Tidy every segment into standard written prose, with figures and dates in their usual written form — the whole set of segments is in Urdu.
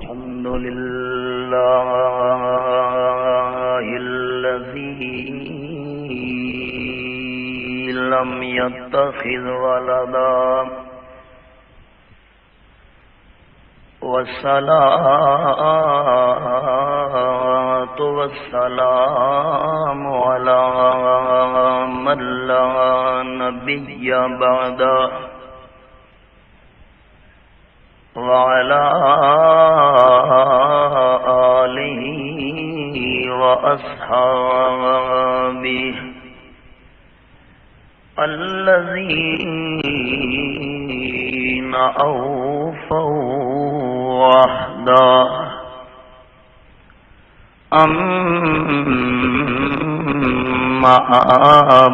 الحمد لله الذي لم يتخذ ولدا والصلاة والسلام على من لا نبي بعده وعلى آله وأصحابه الذين أوفوا وحده أما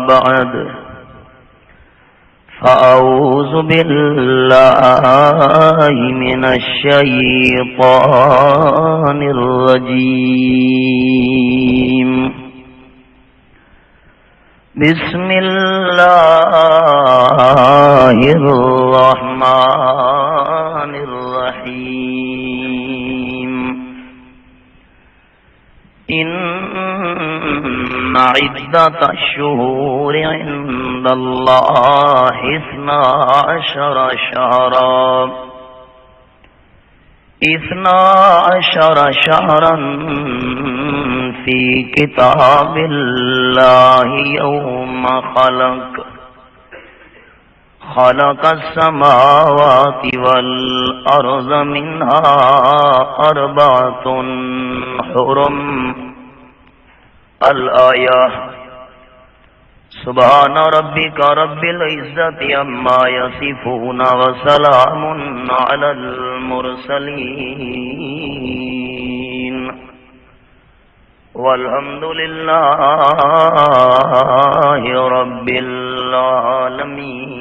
بعد فأعوذ بالله من الشيطان الرجيم بسم الله الرحمن الرحيم إن عدة الشهور عند الله 12 شهرا في كتاب الله يوم خلق السماوات والأرض منها 4 حرم الآية سبحان ربك رب العزة عما يصفون وسلام على المرسلين والحمد لله رب العالمين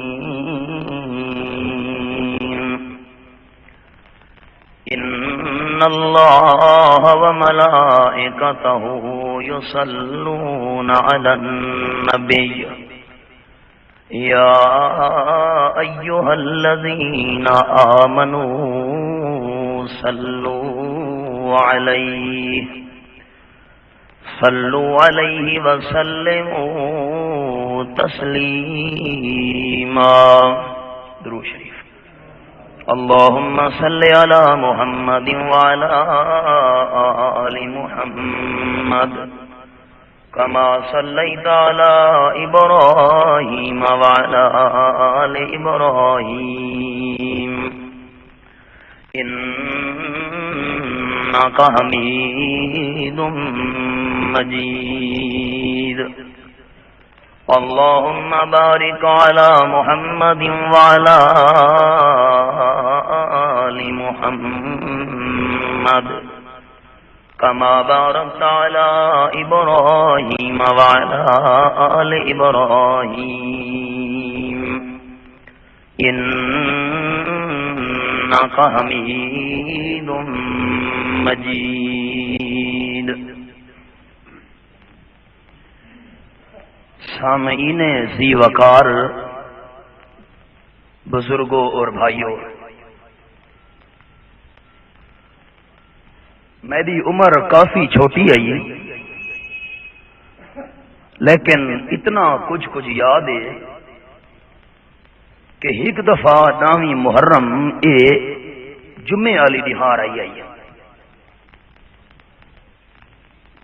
إن الله وملائكته يصلون على النبي يا أيها الذين آمنوا صلوا عليه وسلموا تسليما درود شریف اللهم صل على محمد وعلى آل محمد كما صليت على إبراهيم وعلى آل إبراهيم إنك حميد مجيد اللهم بارك على محمد وعلى آل محمد كما باركت على إبراهيم وعلى آل إبراهيم إنك حميد مجيد سامعین ذی وقار بزرگوں اور بھائیوں، میری عمر کافی چھوٹی ہے لیکن اتنا کچھ یاد ہے کہ ایک دفعہ 9 محرم اے جمعے والی دہار آئی ہے،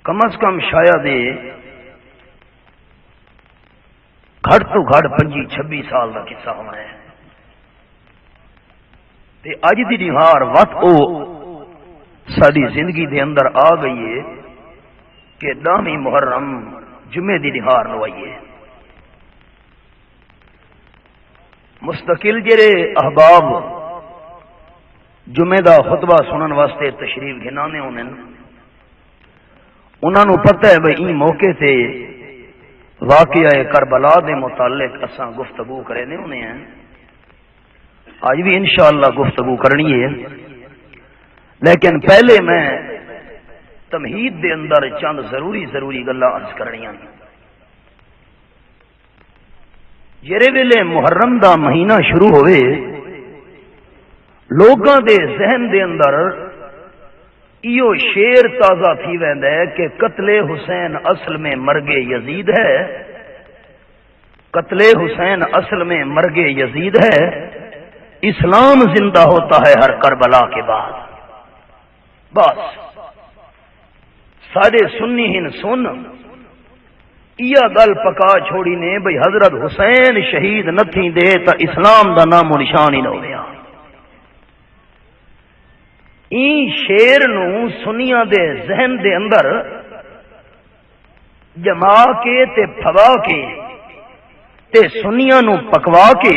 کم از کم شاید گھٹ تو گھٹ 25-26 سال کا قصہ ہونا ہے تے اج دی دہار وقت او ساری زندگی دے اندر آ گئی ہے کہ 9 محرم جمعے دی دہار نو آئیے۔ مستقل جڑے احباب جمعے دا خطبہ سنن واسطے تشریف گھنانے ہونے انہاں نو پتہ ہے بھئی این موقع تے واقعہ کربلا دے متعلق اساں گفتگو کرنے ہونے ہیں، آج بھی انشاءاللہ گفتگو کرنی ہے، لیکن پہلے میں تمہید دے اندر چند ضروری گلاں عرض کرنیاں۔ جڑے ویلے محرم دا مہینہ شروع ہوئے لوگاں دے ذہن دے اندر ایو شیر تازہ تھی ویندا ہے کہ قتل حسین اصل میں مرگ یزید ہے، قتل حسین اصل میں مرگ یزید ہے، اسلام زندہ ہوتا ہے ہر کربلا کے بعد۔ بس سارے سنی ہن سن یہ گل پکا چھوڑی نے بھئی حضرت حسین شہید نہ تھی دے تا اسلام دا نام و نشان ہی نہ ہویا۔ این شیر نو سنیاں دے ذہن دے اندر جما کے تے پھوا کے تے سنیاں نو پکوا کے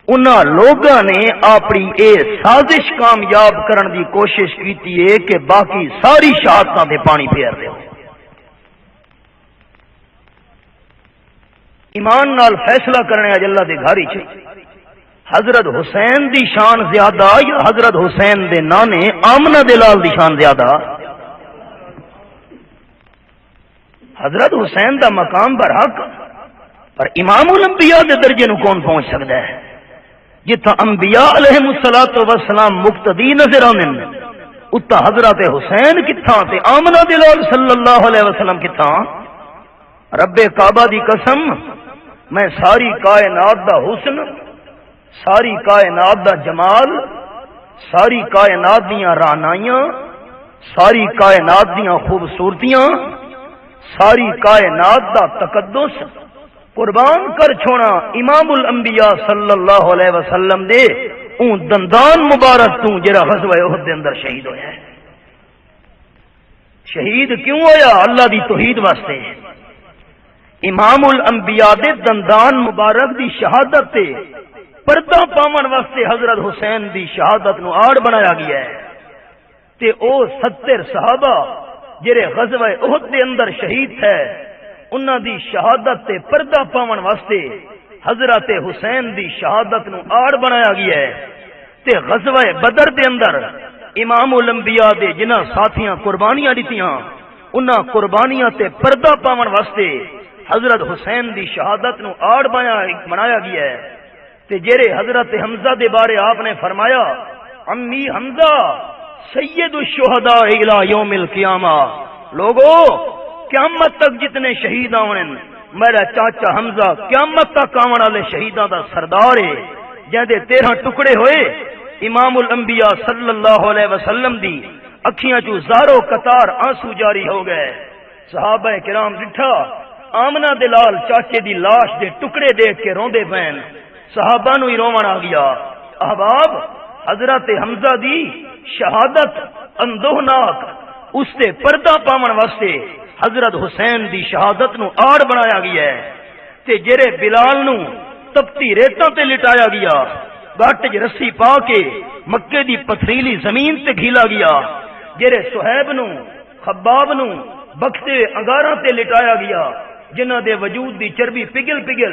انہاں لوگاں نے اپنی اے سازش کامیاب کرن دی کوشش کیتی ہے کہ باقی ساری شہادتاں تے پانی پھیر دیو۔ ایمان نال فیصلہ کرنے اج اللہ دے گھر وچ حضرت حسین دی شان زیادہ یا حضرت حسین دے نانے آمنہ دلال دی شان زیادہ؟ حضرت حسین دا مقام برحق پر امام الانبیاء دے درجے نو کون پہنچ سکتا ہے؟ جتھا انبیاء علیہ السلام مقتدی نظر آمن اتھا حضرت حسین کتھاں تے آمنہ دلال صلی اللہ علیہ وسلم کتھاں؟ رب کعبہ دی قسم میں ساری کائنات دا حسن، ساری کائنات دا جمال، ساری کائنات دیاں رعنائیاں، ساری کائنات دیاں خوبصورتیاں، ساری کائنات دا تقدس قربان کر چھوڑا امام الانبیاء صلی اللہ علیہ وسلم دے اون دندان مبارک تو جڑا غزوہ احد دے اندر شہید ہویا ہے۔ شہید کیوں ہویا؟ اللہ دی توحید واسطے۔ امام الانبیاء دے دندان مبارک دی شہادت تے پردہ پاون واسطے حضرت حسین دی شہادت نو آڑ بنایا گیا ہے تے او 70 صحابہ جڑے غزوہ احد دے اندر شہید تھے انہاں دی شہادت تے پردہ پاون واسطے حضرت حسین دی شہادت نو آڑ بنایا گیا ہے تے غزوہ بدر دے اندر امام الانبیاء دے جنہاں ساتھیاں قربانیاں دتیاں انہاں قربانیاں تے پردہ پاون واسطے حضرت حسین دی شہادت نو آڑ بنایا گیا ہے تے جڑے حضرت حمزہ دے بارے آپ نے فرمایا امی حمزہ سید الشہداء الی یوم القیامہ، لوگو قیامت تک جتنے شہید آونے میرا چاچا حمزہ قیامت تک آون والے شہیداں دا سردار ہے جہدے 13 ٹکڑے ہوئے امام الانبیاء صلی اللہ علیہ وسلم دی اکھیاں چوں زارو قطار آنسو جاری ہو گئے۔ صحابہ کرام ڈٹھا آمنہ دلال چاچے دی لاش دے ٹکڑے دیکھ کے روندے پین، صحابہ نو ہی روون آ گیا۔ احباب حضرت حمزہ دی شہادت اندوہناک اس تے پردہ پاون واسطے حضرت حسین دی شہادت نو آڑ بنایا گیا ہے تے جڑے بلال نو تپتی ریتاں تے لٹایا گیا، گھٹ وچ رسی پا کے مکے دی پتھریلی زمین تے گھیلا گیا، جڑے صہیب نو خباب نو بکتے انگاراں تے لٹایا گیا جنہاں دے وجود دی چربی پگھل پگھل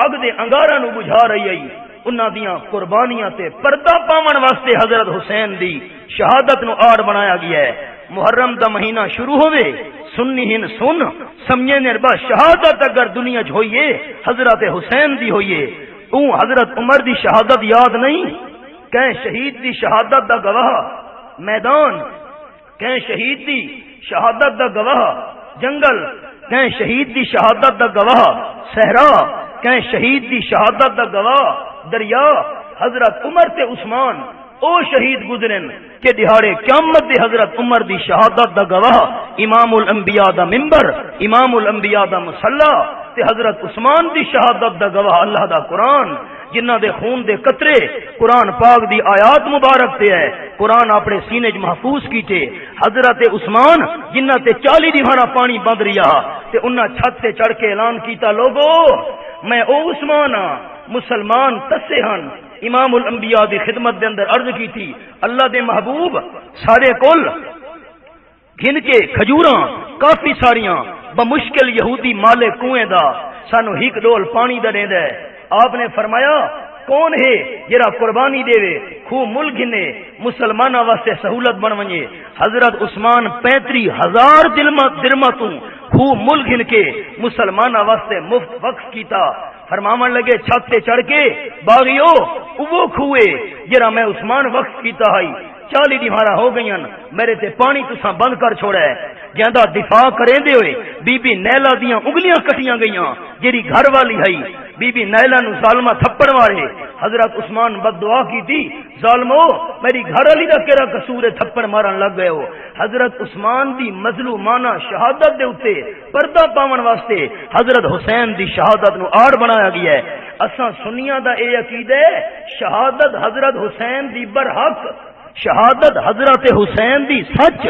اگ دے انگاراں نو بجھا رہی ہے، انہاں دیاں قربانیاں تے پردہ پاون واسطے حضرت حسین دی شہادت نو آڑ بنایا گیا ہے۔ محرم دا مہینہ شروع ہوئے سنی ہن سن سمجھے نے بس شہادت اگر دنیا چ ہوئیے حضرت حسین دی ہوئیے، اون حضرت عمر دی شہادت یاد نہیں؟ کہیں شہید دی شہادت دا گواہ میدان، کہیں شہید دی شہادت دا گواہ جنگل، کہیں شہید دی شہادت دا گواہ صحرا، کہیں شہید دی شہادت دا گواہ دریا۔ حضرت عمر تے عثمان او شہید گزرن کہ دہاڑے قیامت دے حضرت عمر دی شہادت دا گواہ امام الانبیاء دا منبر، امام الانبیاء دا مصلی تے حضرت عثمان دی شہادت دا گواہ اللہ دا قرآن، جنہ دے خون دے قطرے قرآن پاک دی آیات مبارک تے ہے، قرآن اپنے سینے چ محفوظ کیتے۔ حضرت عثمان جنہ تے 40 دیوارا پانی بند رہا تے انہاں چھت تے چڑھ کے اعلان کیتا لوگو میں او عثمان ہاں مسلمان تسے ہن۔ امام الانبیاء دی خدمت دے اندر عرض کی تھی اللہ دے محبوب سارے کول گن کے کھجوراں کافی ساریاں بمشکل یہودی مالے کنویں دا سانو ہک ڈول پانی دا دیندا ہے۔ آپ نے فرمایا کون ہے جرا قربانی دے خوہ مل گھنے مسلمانہ واسطے سہولت بن ونجے؟ حضرت عثمان 35,000 درمہ تو خوہ مل گھن کے مسلمانہ واسطے مفت وقف کیتا۔ فرماون لگے چھت تے چڑھ کے باغیو وہ کھوئے جرا میں عثمان وقف کیتا ہے 40 دیوارا ہو گئی میرے تے پانی تساں بند کر چھوڑا ہے جاندا دفاع کریں دے ہوئے بی بی نیلا دیاں انگلیاں کٹیاں گئیاں جیری گھر والی ہے بی بی نیلا نو ظالمہ تھپڑ مارے حضرت عثمان بد دعا کی تھی ظالمو میری گھر والی دا کیڑا قصور ہے تھپڑ مارن لگ گئے ہو حضرت عثمان دی مظلومانہ شہادت دے اوتے پردہ پاون واسطے حضرت حسین دی شہادت نو آڑ بنایا گیا ہے اساں سنیاں دا اے عقیدہ ہے شہادت حضرت حسین دی برحق شہادت حضرت حسین دی سچ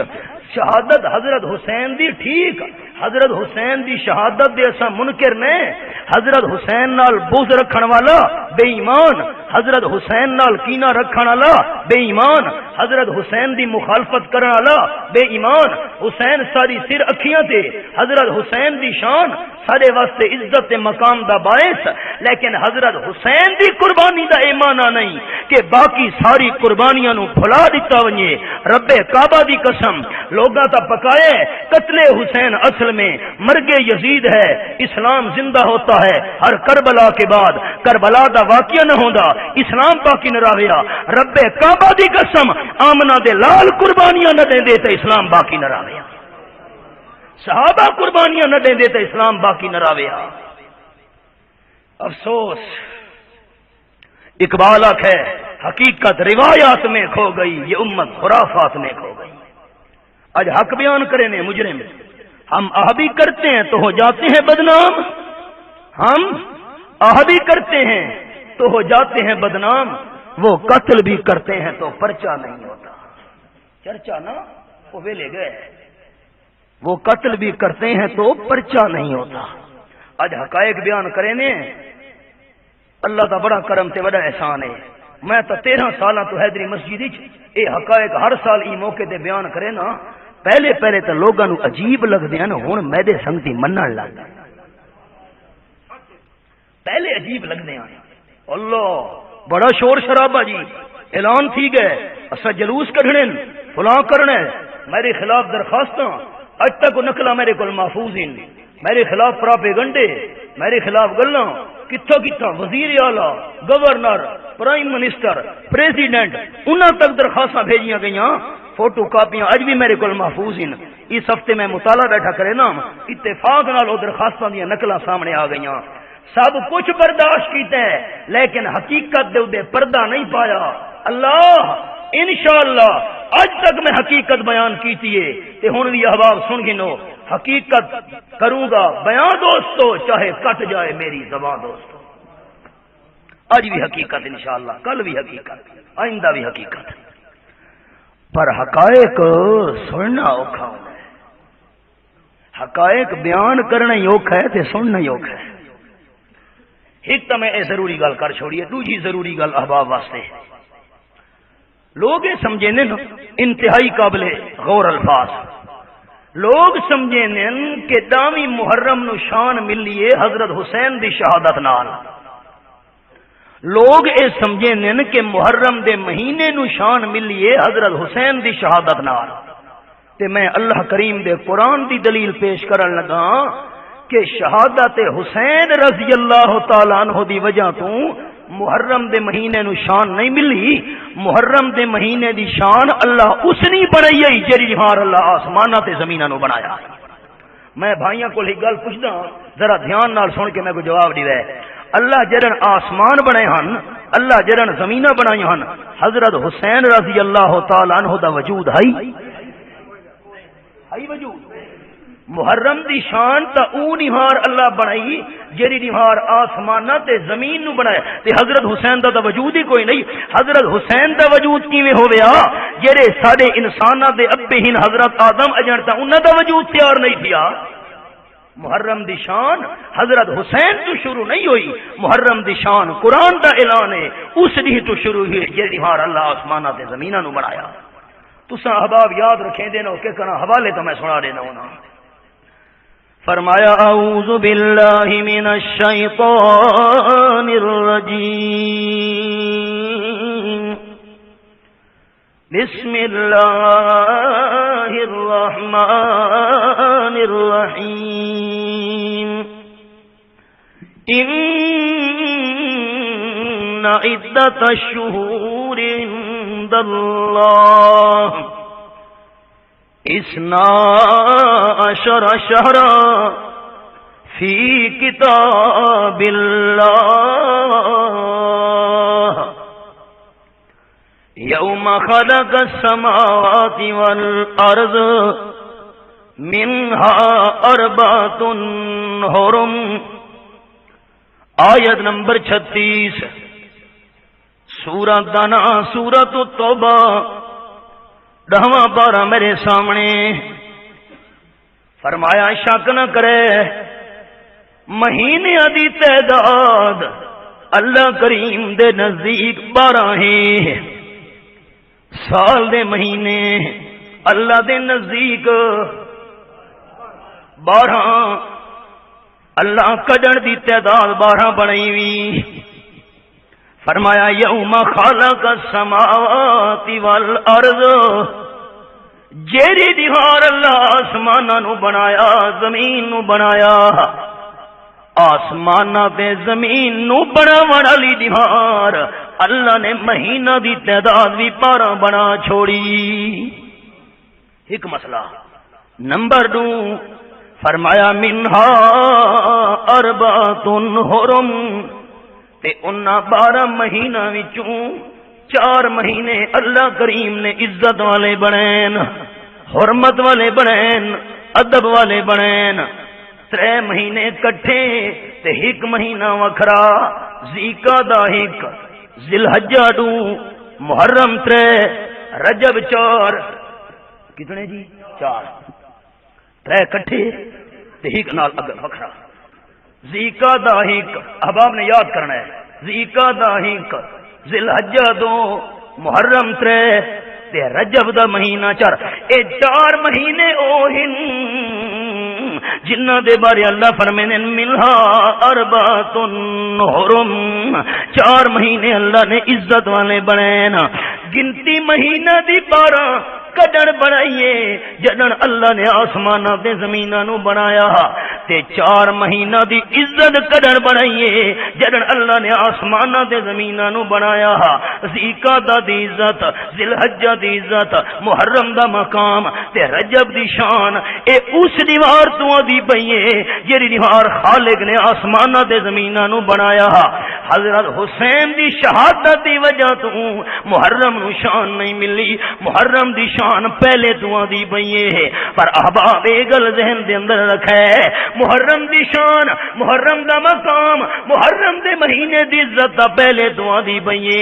شہادت حضرت حسین دی ٹھیک حضرت حسین دی شہادت دے اساں منکر نے حضرت حسین نال بغض رکھن والا بے ایمان حضرت حسین نال کینہ رکھن والا بے ایمان حضرت حسین دی مخالفت کرن والا بے ایمان حسین ساری سر اکھیاں تے حضرت حسین دی شان سارے واسطے عزت تے مقام دا باعث لیکن حضرت حسین دی قربانی دا اے معنی نہیں کہ باقی ساری قربانیاں نو بھلا دتا ونجے رب کعبہ دی قسم لوگاں تا پکائے قتل حسین اصل میں مرگ یزید ہے اسلام زندہ ہوتا ہے ہر کربلا کے بعد کربلا دا واقعہ نہ ہوندا اسلام باقی نہ راویا رب کعبہ دی قسم آمنہ دے لال قربانیاں نہ دیں دے تے اسلام باقی نہ راویا صحابہ قربانیاں نہ دیں دے تے اسلام باقی نہ راویا افسوس اقبال ہے حقیقت روایات میں کھو گئی یہ امت خرافات میں کھو گئی آج حق بیان کریں نے مجرم ہم آہبی کرتے ہیں تو ہو جاتے ہیں بدنام ہم آہبی کرتے ہیں تو ہو جاتے ہیں بدنام وہ قتل بھی کرتے ہیں تو پرچہ نہیں ہوتا چرچا نا وہ ویلے گئے وہ قتل بھی کرتے ہیں تو پرچہ نہیں ہوتا آج حقائق بیان کریں نے اللہ کا بڑا کرم تے بڑا احسان ہے میں تو 13 سالاں تو حیدری مسجد اے حقائق ہر سال ای موقع تے بیان کرے نا پہلے تو لوگاں نو عجیب لگدے ہیں ہن میدے سنگتی منن لگ گئے پہلے عجیب لگدے ہیں اللہ بڑا شور شرابہ جی اعلان تھی گئے اسا جلوس کڈھنے فلاں کرنا میرے خلاف درخواستاں اج تک نقلا میرے کو محفوظ ہیں میرے خلاف پراپیگنڈے میرے خلاف گلاں کتھا وزیر اعلیٰ گورنر پرائم منسٹر پریزیڈنٹ انہاں تک درخواستاں بھیجیاں گئیاں فوٹو کاپیاں اج بھی میرے کو محفوظ ہیں اس ہفتے میں مطالعہ بیٹھا کرے نا اتفاق نال درخواستاں دیاں نقلاں سامنے آ گئیاں سب کچھ برداشت کیتا ہے لیکن حقیقت دے پردہ نہیں پایا اللہ انشاءاللہ اج تک میں حقیقت بیان کیتی ہے تے ہن بھی احباب سن گنو حقیقت کروں گا بیان دوستو چاہے کٹ جائے میری زبان دوستو اج بھی حقیقت انشاءاللہ کل بھی حقیقت آئندہ بھی حقیقت پر حقائق سننا اوکھا ہوتا ہے حقائق بیان کرنا ہی اوکھا ہے تے سننا ہی اوکھا ہے ایک تو میں اے ضروری گل کر چھوڑی ہے دوسری ضروری گل احباب واسطے لوگ سمجھے نا انتہائی قابل غور الفاظ لوگ سمجھے کہ دامی محرم نو شان ملی ہے حضرت حسین دی شہادت نال لوگ اے سمجھے کہ محرم دے مہینے نو شان ملی ہے حضرت حسین دی شہادت نال تے میں اللہ کریم دے قرآن دی دلیل پیش کرن لگا کہ شہادت حسین رضی اللہ تعالی عنہ دی وجہ تو محرم دے مہینے نو شان نہیں ملی محرم دے مہینے دی شان اللہ اس نہیں بنائی ہے جری ہار اللہ آسمانہ تے زمینہ نو بنایا میں بھائیاں کو ایک گل پوچھدا ذرا دھیان نال سن کے میں کو جواب دیوے اللہ جرن آسمان بنائے ہن اللہ جرن زمینہ بنائی ہن حضرت حسین رضی اللہ تعالی عنہ دا وجود ہے وجود محرم دی شان تا او نہار اللہ بنائی جری نہار آسمانہ تے زمین نو بنایا تے حضرت حسین دا وجود ہی کوئی نہیں حضرت حسین دا وجود کیویں ہویا جڑے ساڈے انساناں دے ابے ہن حضرت آدم اجن تا انہاں دا وجود تیار نہیں تھیا محرم دی شان حضرت حسین تو شروع نہیں ہوئی محرم دی شان قرآن دا اعلان ہے اس دی تو شروع ہوئی جڑی نہار اللہ آسمانہ تے زمیناں نو بنایا تساں احباب یاد رکھیں دینا کہ کنا حوالے تو میں سنا دینا ہونا فرمایا اعوذ باللہ من الشیطان الرجیم بسم اللہ الرحمن الرحیم ان عدت الشہور عند عند اللہ 12 شہرا فی کتاب اللہ یوم خلق السماوات والارض منها 4 حرم. آیت نمبر 36 سورۃ دنا سورۃ التوبہ 10واں پارہ میرے سامنے. فرمایا شک نہ کرے مہینے دی تعداد اللہ کریم دے نزدیک 12 ہیں. سال دے مہینے اللہ دے نزدیک 12. اللہ کڈن دی تعداد 12 بنائی وی. فرمایا یوم خلق السماوات والارض جیری دیوار اللہ آسماناں نو بنایا زمین نو بنایا. آسماناں تے زمین نو بناون والی دیوار اللہ نے مہینہ دی تعداد بھی 12 بنا چھوڑی. ایک مسئلہ. نمبر 2 فرمایا منہا 4 حرم تے انہاں 12 مہینہ وچوں 4 مہینے اللہ کریم نے عزت والے بنین حرمت والے بنین ادب والے بنین. 3 مہینے کٹھے تے 1 مہینہ وکھرا ذیقعدہ 1 ذی الحجہ 2 محرم 3 رجب 4. کتنے جی 4 3 کٹھے تے 1 نال اگر وکھرا ذیقعدہ 1. احباب نے یاد کرنا ہے ذیقعدہ 1 ذی الحجہ 2 محرم 3 تے رجب دا مہینہ 4. اے 4 مہینے او ہن جنہ دے بارے اللہ فرمینے منہا 4 حرم 4 مہینے اللہ نے عزت والے بنین. گنتی مہینہ دی 12 کڈن بنائیے جدن اللہ نے آسماناں تے زمیناں نو بنایا تے 4 مہینہ دی عزت کڈن بنائیے جدن اللہ نے آسماناں تے زمیناں نو بنایا. ذیقعدہ دی عزت ذی الحجہ دی عزت محرم دا مقام تے رجب دی شان اے اس دیوار تو دی پئیے جڑی دیوار خالق نے آسماناں تے زمیناں نو بنایا. حضرت حسین دی شہادت دی وجہ تو محرم نو شان نہیں ملی. محرم دی شان پہلے تو دی پئیے پر احباب اے گل ذہن دے اندر رکھے محرم دی شان محرم دا مقام محرم دے مہینے دی عزت پہلے تو دی پئیے.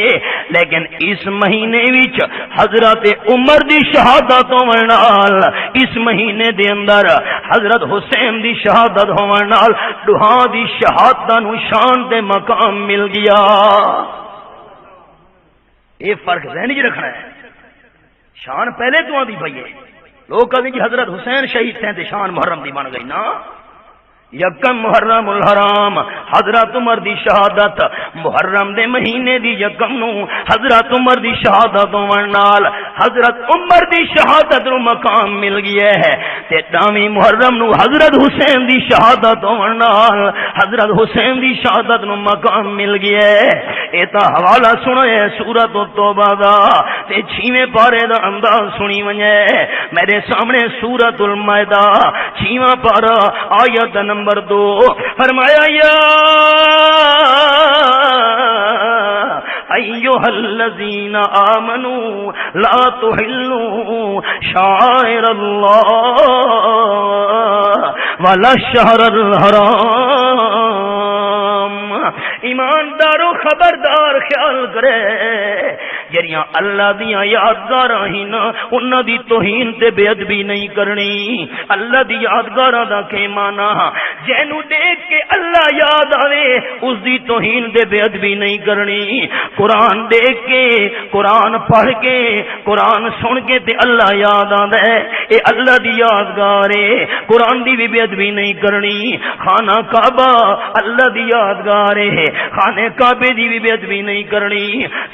لیکن اس مہینے وچ حضرت عمر دی شہادت ہون نال اس مہینے دے اندر حضرت حسین دی شہادت ہون نال دوہاں دی شہادت نو شان تے مقام مل گیا. یہ فرق ذہن وچ رکھنا ہے. شان پہلے تو آدھی پئی ہے. لوگ کہتے کہ حضرت حسین شہید تھے تے شان محرم دی بن گئی. نا یکم محرم الحرام حضرت عمر دی شہادت محرم دے مہینے دی یکم نو حضرت عمر دی شہادت ہون نال حضرت عمر دی شہادت نو مقام مل گیا ہے تے 9ویں محرم نو حضرت حسین دی شہادت ہون نال حضرت حسین دی شہادت نو مقام مل گیا ہے. اے تا حوالہ سنے سورۃ التوبہ دا تے 6ویں پارے دا انداز سنی ونجے میرے سامنے سورۃ المائدہ 6واں پارہ آیت نمبر 2 فرمایا یا ایھا الذین آمنوا لا تحلوا شعائر اللہ ولا الشہر الحرام. ایماندارو خبردار خیال کرے جڑیاں اللہ دیاں یادگاراں ہی نا انہاں دی توہین تے بے ادبی نہیں کرنی. اللہ دی یادگاراں دا کی معنی جینو دیکھ کے اللہ یاد آوے اس دی توہین تے بے ادبی نہیں کرنی. قرآن دیکھ کے قرآن پڑھ کے قرآن سن کے تے اللہ یاد آندا ہے. اے اللہ دی یادگار ہے، قرآن دی بھی بے ادبی نہیں کرنی، خانہ کعبہ اللہ دی یادگار ہے، خانے کعبے دی بھی بے ادبی نہیں کرنی،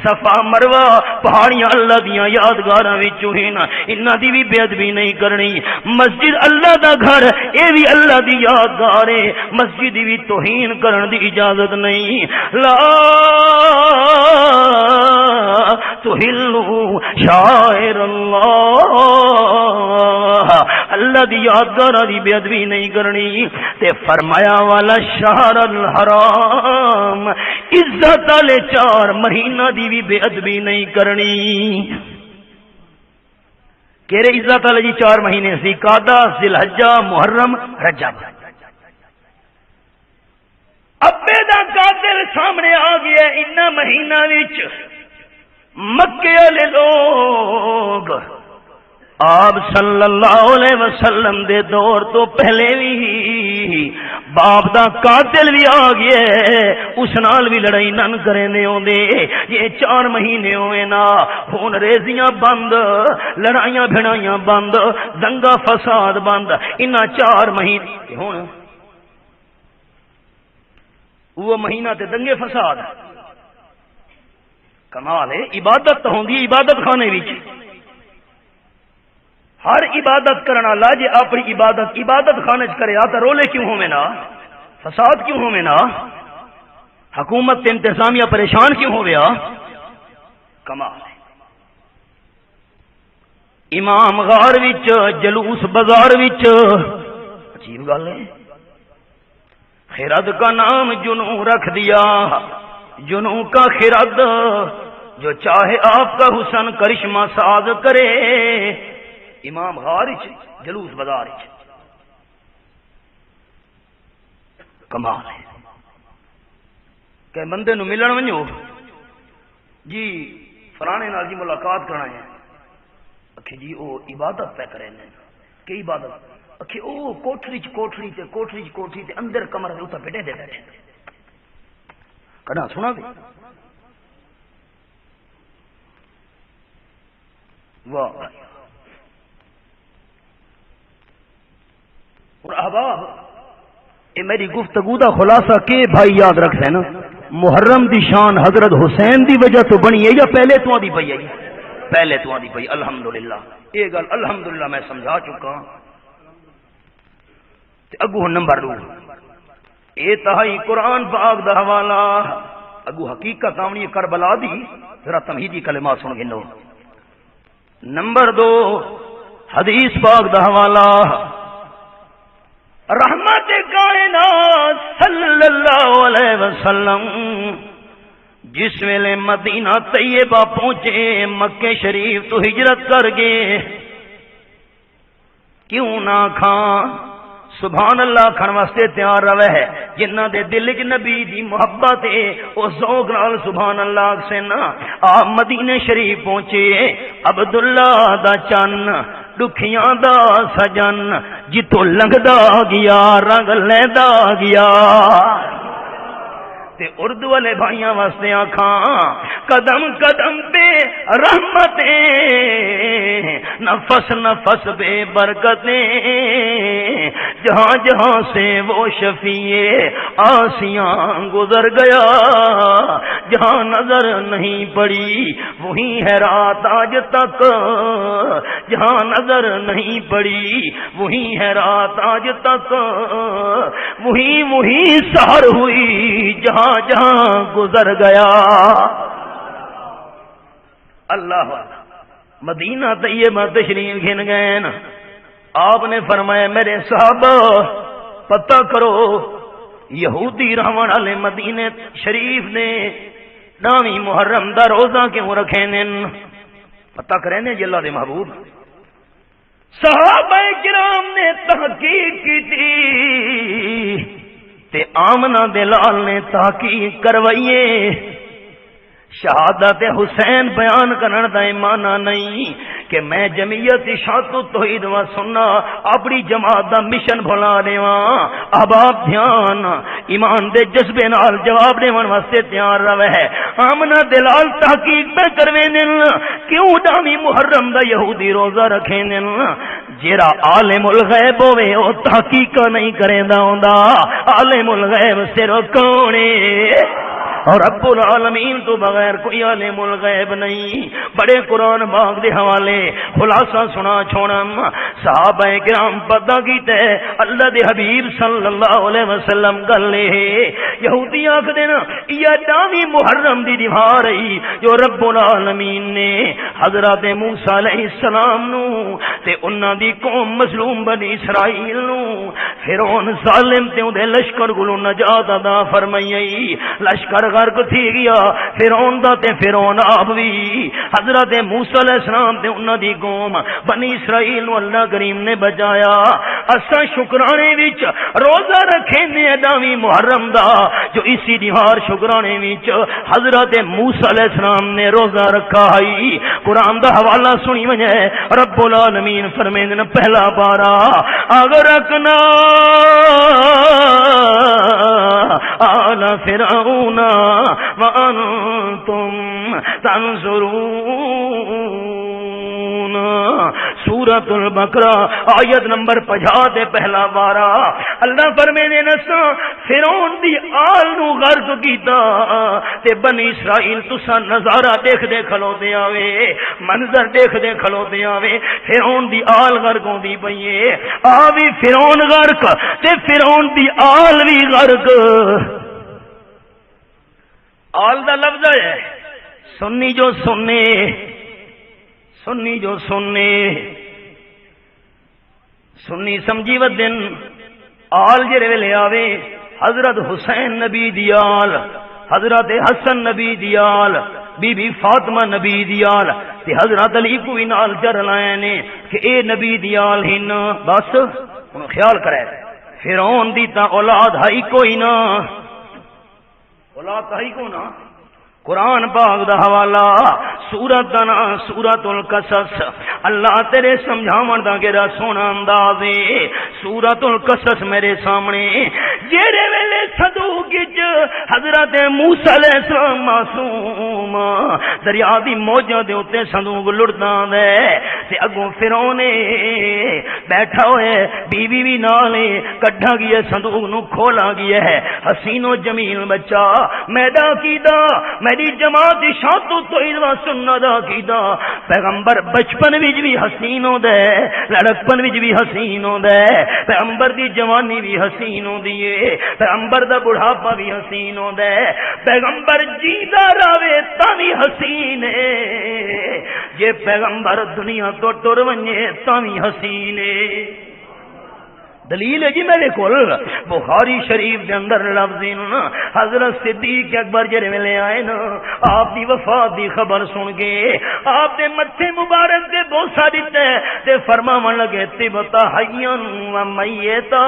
صفا مروہ پہاڑیاں اللہ دیاں یادگاراں وچوں ہیں، انہاں دی بھی بے ادبی نہیں کرنی، مسجد اللہ دا گھر اے بھی اللہ دی یادگار ہے، مسجد دی بھی توہین کرن دی اجازت نہیں، لا تحلوا شائر اللہ، اللہ دی یادگاراں دی بے ادبی نہیں کرنی، تے فرمایا والا شہر الحرام، عزت والے 4 مہینہ دی بھی بے ادبی نہیں کرنی۔ کہرے عزت والے جی 4 مہینے سی، قعدہ، ذی الحجہ، محرم، رجب۔ ابے دا قاتل سامنے آ گیا ان مہینہ وچ، مکے والے لوگ آپ صلی اللہ علیہ وسلم دے دور تو پہلے بھی باپ دا قاتل بھی آ گیا، اس نال بھی لڑائی نن کریں دے ہوندے، یہ 4 مہینے ہوئے نا، خون ریزیاں بند، لڑائیاں بھڑائیاں بند، دنگا فساد بند، انہاں 4 مہینے ہون وہ مہینہ تے دنگے فساد، کمال ہے۔ عبادت ہوندی عبادت خانے وچ، ہر عبادت کرنا والا جے اپنی عبادت خانے چ کرے تو رولے کیوں ہوویں نا، فساد کیوں ہوویں نا، حکومت تے انتظامیہ پریشان کیوں ہویا، کمال ہے۔ امام غار وچ جلوس بازار وچ، عجیب گل ہے، خرد کا نام جنوں رکھ دیا، جنوں کا خرد، جو چاہے آپ کا حسن کرشمہ ساز کرے، امام غار وچ جلوس بازار وچ، کمال ہے۔ کہ بندے نو ملن ونجو جی فلانے نال جی ملاقات کرنا ہے، اکھے جی او عبادت پہ کرے نے، کہ عبادت، اکھے او کوٹھری تے اندر کمرے دے اوتے بیٹھے دے بیٹھے کنا سنا دے، واہ اور احباب، یہ میری گفتگو دا خلاصہ کہ بھائی یاد رکھ نا، محرم دی شان حضرت حسین دی وجہ تو بنی ہے یا پہلے تو آدھی پئی ہے؟ پہلے تو آدھی پئی، الحمدللہ یہ گل الحمدللہ میں سمجھا چکا۔ اگو نمبر 2 اے تہائی قرآن پاک دا حوالہ، اگو حقیقت آمنی کربلا دی، ذرا تمہیدی کلمات سن گنو۔ نمبر 2 حدیث پاک دا حوالہ، رحمت کائنات صلی اللہ علیہ وسلم جس ویلے مدینہ طیبہ پہنچے، مکہ شریف تو ہجرت کر گئے، کیوں نہ کھاں سبحان اللہ کھان واسطے تیار رہے ہے، جنہ دے دل وچ نبی دی محبت ہے او ذوق نال سبحان اللہ سے نا آپ مدینے شریف پہنچے، عبداللہ دا چن دکھیاں دا سجن، جتوں لنگدا گیا رنگ لیندا گیا، تے اردو والے بھائیاں واسطے آکھاں قدم قدم پہ رحمتیں، نفس نفس بے برکتیں، جہاں جہاں سے وہ شفیع آسیاں گزر گیا، جہاں نظر نہیں پڑی وہی ہے رات آج تک، جہاں نظر نہیں پڑی وہی ہے رات آج تک، وہی سحر ہوئی جہاں جہاں گزر گیا۔ اللہ مدینہ طیبہ تشریف گھن گئے نا، آپ نے فرمایا میرے صحابہ پتہ کرو یہودی رہن والے مدینے شریف نے 9ویں محرم دا روزہ کیوں رکھے نے، پتہ کریں نے جی اللہ دے محبوب۔ صحابہ کرام نے تحقیق کی تھی تے آمنہ دلال نے تحقیق کروائیے، شہادت حسین بیان کرنے دا معنی نہیں کہ میں جمعیت اشاعت توحید و سننا اپنی جماعت دا مشن بھلا دیواں، احباب دھیان ایمان دے جذبے نال جواب دیون واسطے تیار رہے ہے۔ آمنہ دلال تحقیق پہ کروے نے کیوں 9ویں محرم دا یہودی روزہ رکھے نے، جیڑا عالم الغیب ہوے او تحقیق نہیں کریندا ہوندا عالم الغیب صرف کون ہے اور رب العالمین تو بغیر کوئی عالم الغیب نہیں بڑے قرآن پاک دے حوالے خلاصہ سنا چھوڑم صحابہ کرام پتہ کیتے اللہ دے حبیب صلی اللہ علیہ وسلم گلے یہودی آکھدے نا یہ داوی محرم دی دیوار ہے جو رب العالمین نے حضرت موسیٰ علیہ السلام نو تے انہاں دی قوم مظلوم بنی اسرائیل نو فرعون ظالم تے اودے لشکر کولوں نجات عطا فرمائی لشکر غرق تھی گیا فرعون دا تے فرعون آپ بھی حضرت موسیٰ علیہ السلام تے انہاں دی قوم بنی اسرائیل نو اللہ کریم نے بچایا اساں شکرانے وچ روزہ رکھے نے داویں محرم دا جو اسی دیوار شکرانے وچ حضرت موسیٰ علیہ السلام نے روزہ رکھا ہے قرآن دا حوالہ سنی وجہ رب العالمین فرمیندن پہلا پارا اگر رکنا آل فرعون وانتم تنظرون سورۃ البقرہ آیت نمبر 50 تے پہلا بارہ اللہ فرمینے نسا فرعون دی آل نو غرق کیتا تے بنی اسرائیل تسا نظارہ دیکھ دے کھلوتے آوے منظر دیکھ دے کھلوتے آوے فرعون دی آل غرق ہوندی پئی آوی فرعون غرق تے فرعون دی آل وی غرق آل دا لفظ ہے سنی جو سننے سنی جو سننے سنی سمجھی ودن آل جڑے ویلے آوے حضرت حسین نبی دی آل حضرت حسن نبی دی آل بی بی فاطمہ نبی دی آل تے حضرت علی کو بھی نال جر لائے نے کہ اے نبی دی آل ہن بس انہوں خیال کرے فرعون دی تا اولاد ہائی کوئی نہ اولاد ہائی کو نا قرآن پاک دا حوالہ سورت دا نا سورت القصص اللہ تیرے سمجھاون دا گرا سونا انداز ہے سورت القصص میرے سامنے جیرے ویلے صدوق وچ حضرت موسیٰ علیہ السلام معصوم دریا دی موجاں دے اوتے صندوق لڑدا ہے تے اگوں فرعون بیٹھا ہوئے بیوی بھی نال کڈھا گیا صندوق نو کھولا گیا ہے حسین و جمیل بچہ میدا کیدا میری جماعت شان تو ادوا سننا دا کیدا پیغمبر بچپن وچ بھی حسین ہوندا ہے لڑکپن وچ بھی حسین ہوندا ہے پیغمبر دی جوانی بھی حسین ہوندی ہے پیغمبر دا بڑھاپا بھی حسین ہوندا ہے پیغمبر جیندا رہے تاں بھی حسین ہے جے پیغمبر دنیا تو ٹر ونجے تاں بھی حسین ہے دلیل ہے جی میرے کول بخاری شریف دے اندر لفظ حضرت صدیق اکبر جڑے ویلے آئے نا آپ دی وفات دی خبر سن کے آپ دے متھے مبارک دے بوسا دتے تے فرماون لگے طبتا حیا و میتا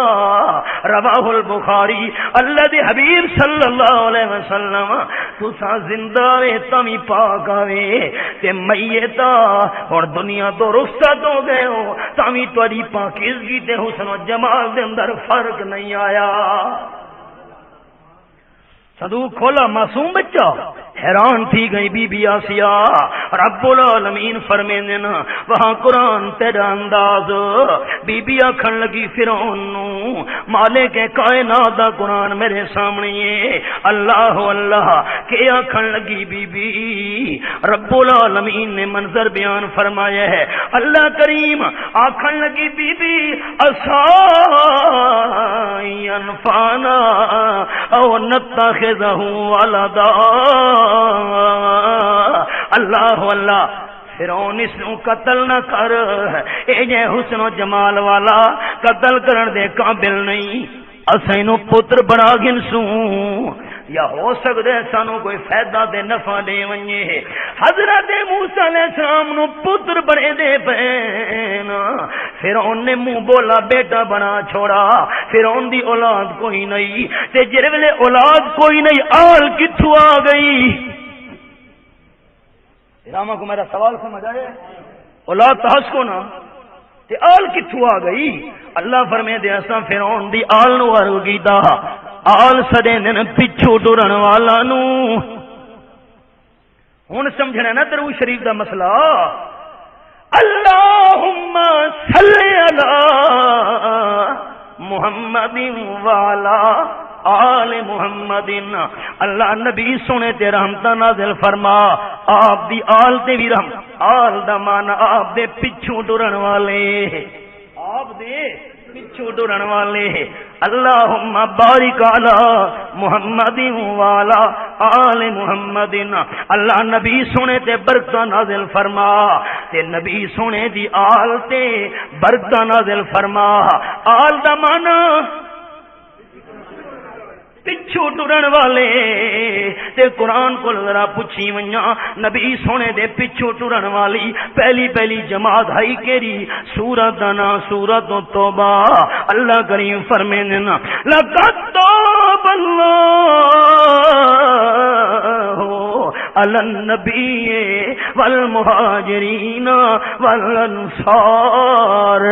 رواه البخاری اللہ دے حبیب صلی اللہ علیہ وسلم تساں زندہ وے تمی پاک آوے تے میتا ہن دنیا تو رخصت ہو گئے ہو تمی تہاڈی پاکیزگی تے حسن و جمال دے اندر فرق نہیں آیا صندوق کھولا معصوم بچہ حیران تھی گئی بی بی آسیہ رب العالمین فرمیندے نا وہاں قرآن تیرا انداز بی بی آکھن لگی فرعون نو مالک کائنات دا قرآن میرے سامنے ہے اللہ اللہ کہ آکھن لگی بی بی رب العالمین نے منظر بیان فرمایا ہے اللہ کریم آکھن لگی بی بی اسائی انفانا او نتخذہ ولدا اللہ اللہ فرعون اس نو قتل نہ کر اے جے حسن و جمال والا قتل کرن دے قابل نہیں اسیں نو پتر بنا گنسوں یا ہو سکتا ہے سانو کوئی فائدہ دے نفع دے ونجے حضرت موسیٰ علیہ السلام نو پتر بنے دے پینا فرعون نے منہ بولا بیٹا بنا چھوڑا فرعون دی اولاد کوئی نہیں تے جڑے ویلے اولاد کوئی نہیں آل کتھوں آ گئی راما کو میرا سوال سمجھ آئے اولاد تحس کو نا تے آل کتھوں آ گئی اللہ فرمے دے اساں فرعون دی آل نو غرق کیتا آل سدے دن پچھو ٹرن والا نو ہن سمجھنا نا درود شریف دا مسئلہ اللہم صلی محمد والا آل محمد اللہ نبی سونے تے رحمت نازل فرما آپ دی آل تے بھی رحمت آل دا مان آپ دے پچھوں ٹرن والے آپ دے پچھوں ٹرن والے اللہم بارک علی محمد والا آل محمد اللہ نبی سونے تے برکت نازل فرما تے نبی سونے دی آل تے برکت نازل فرما آل دا مان پچھو ٹرن والے تے قرآن کو ذرا پوچھی ویاں نبی سونے دے پچھو ٹرن والی پہلی جماعت ہائی کیری سورت دانا سورت توبہ اللہ کریم فرمینے نا لقد توب اللہ علی النبی والمہاجرین والانصار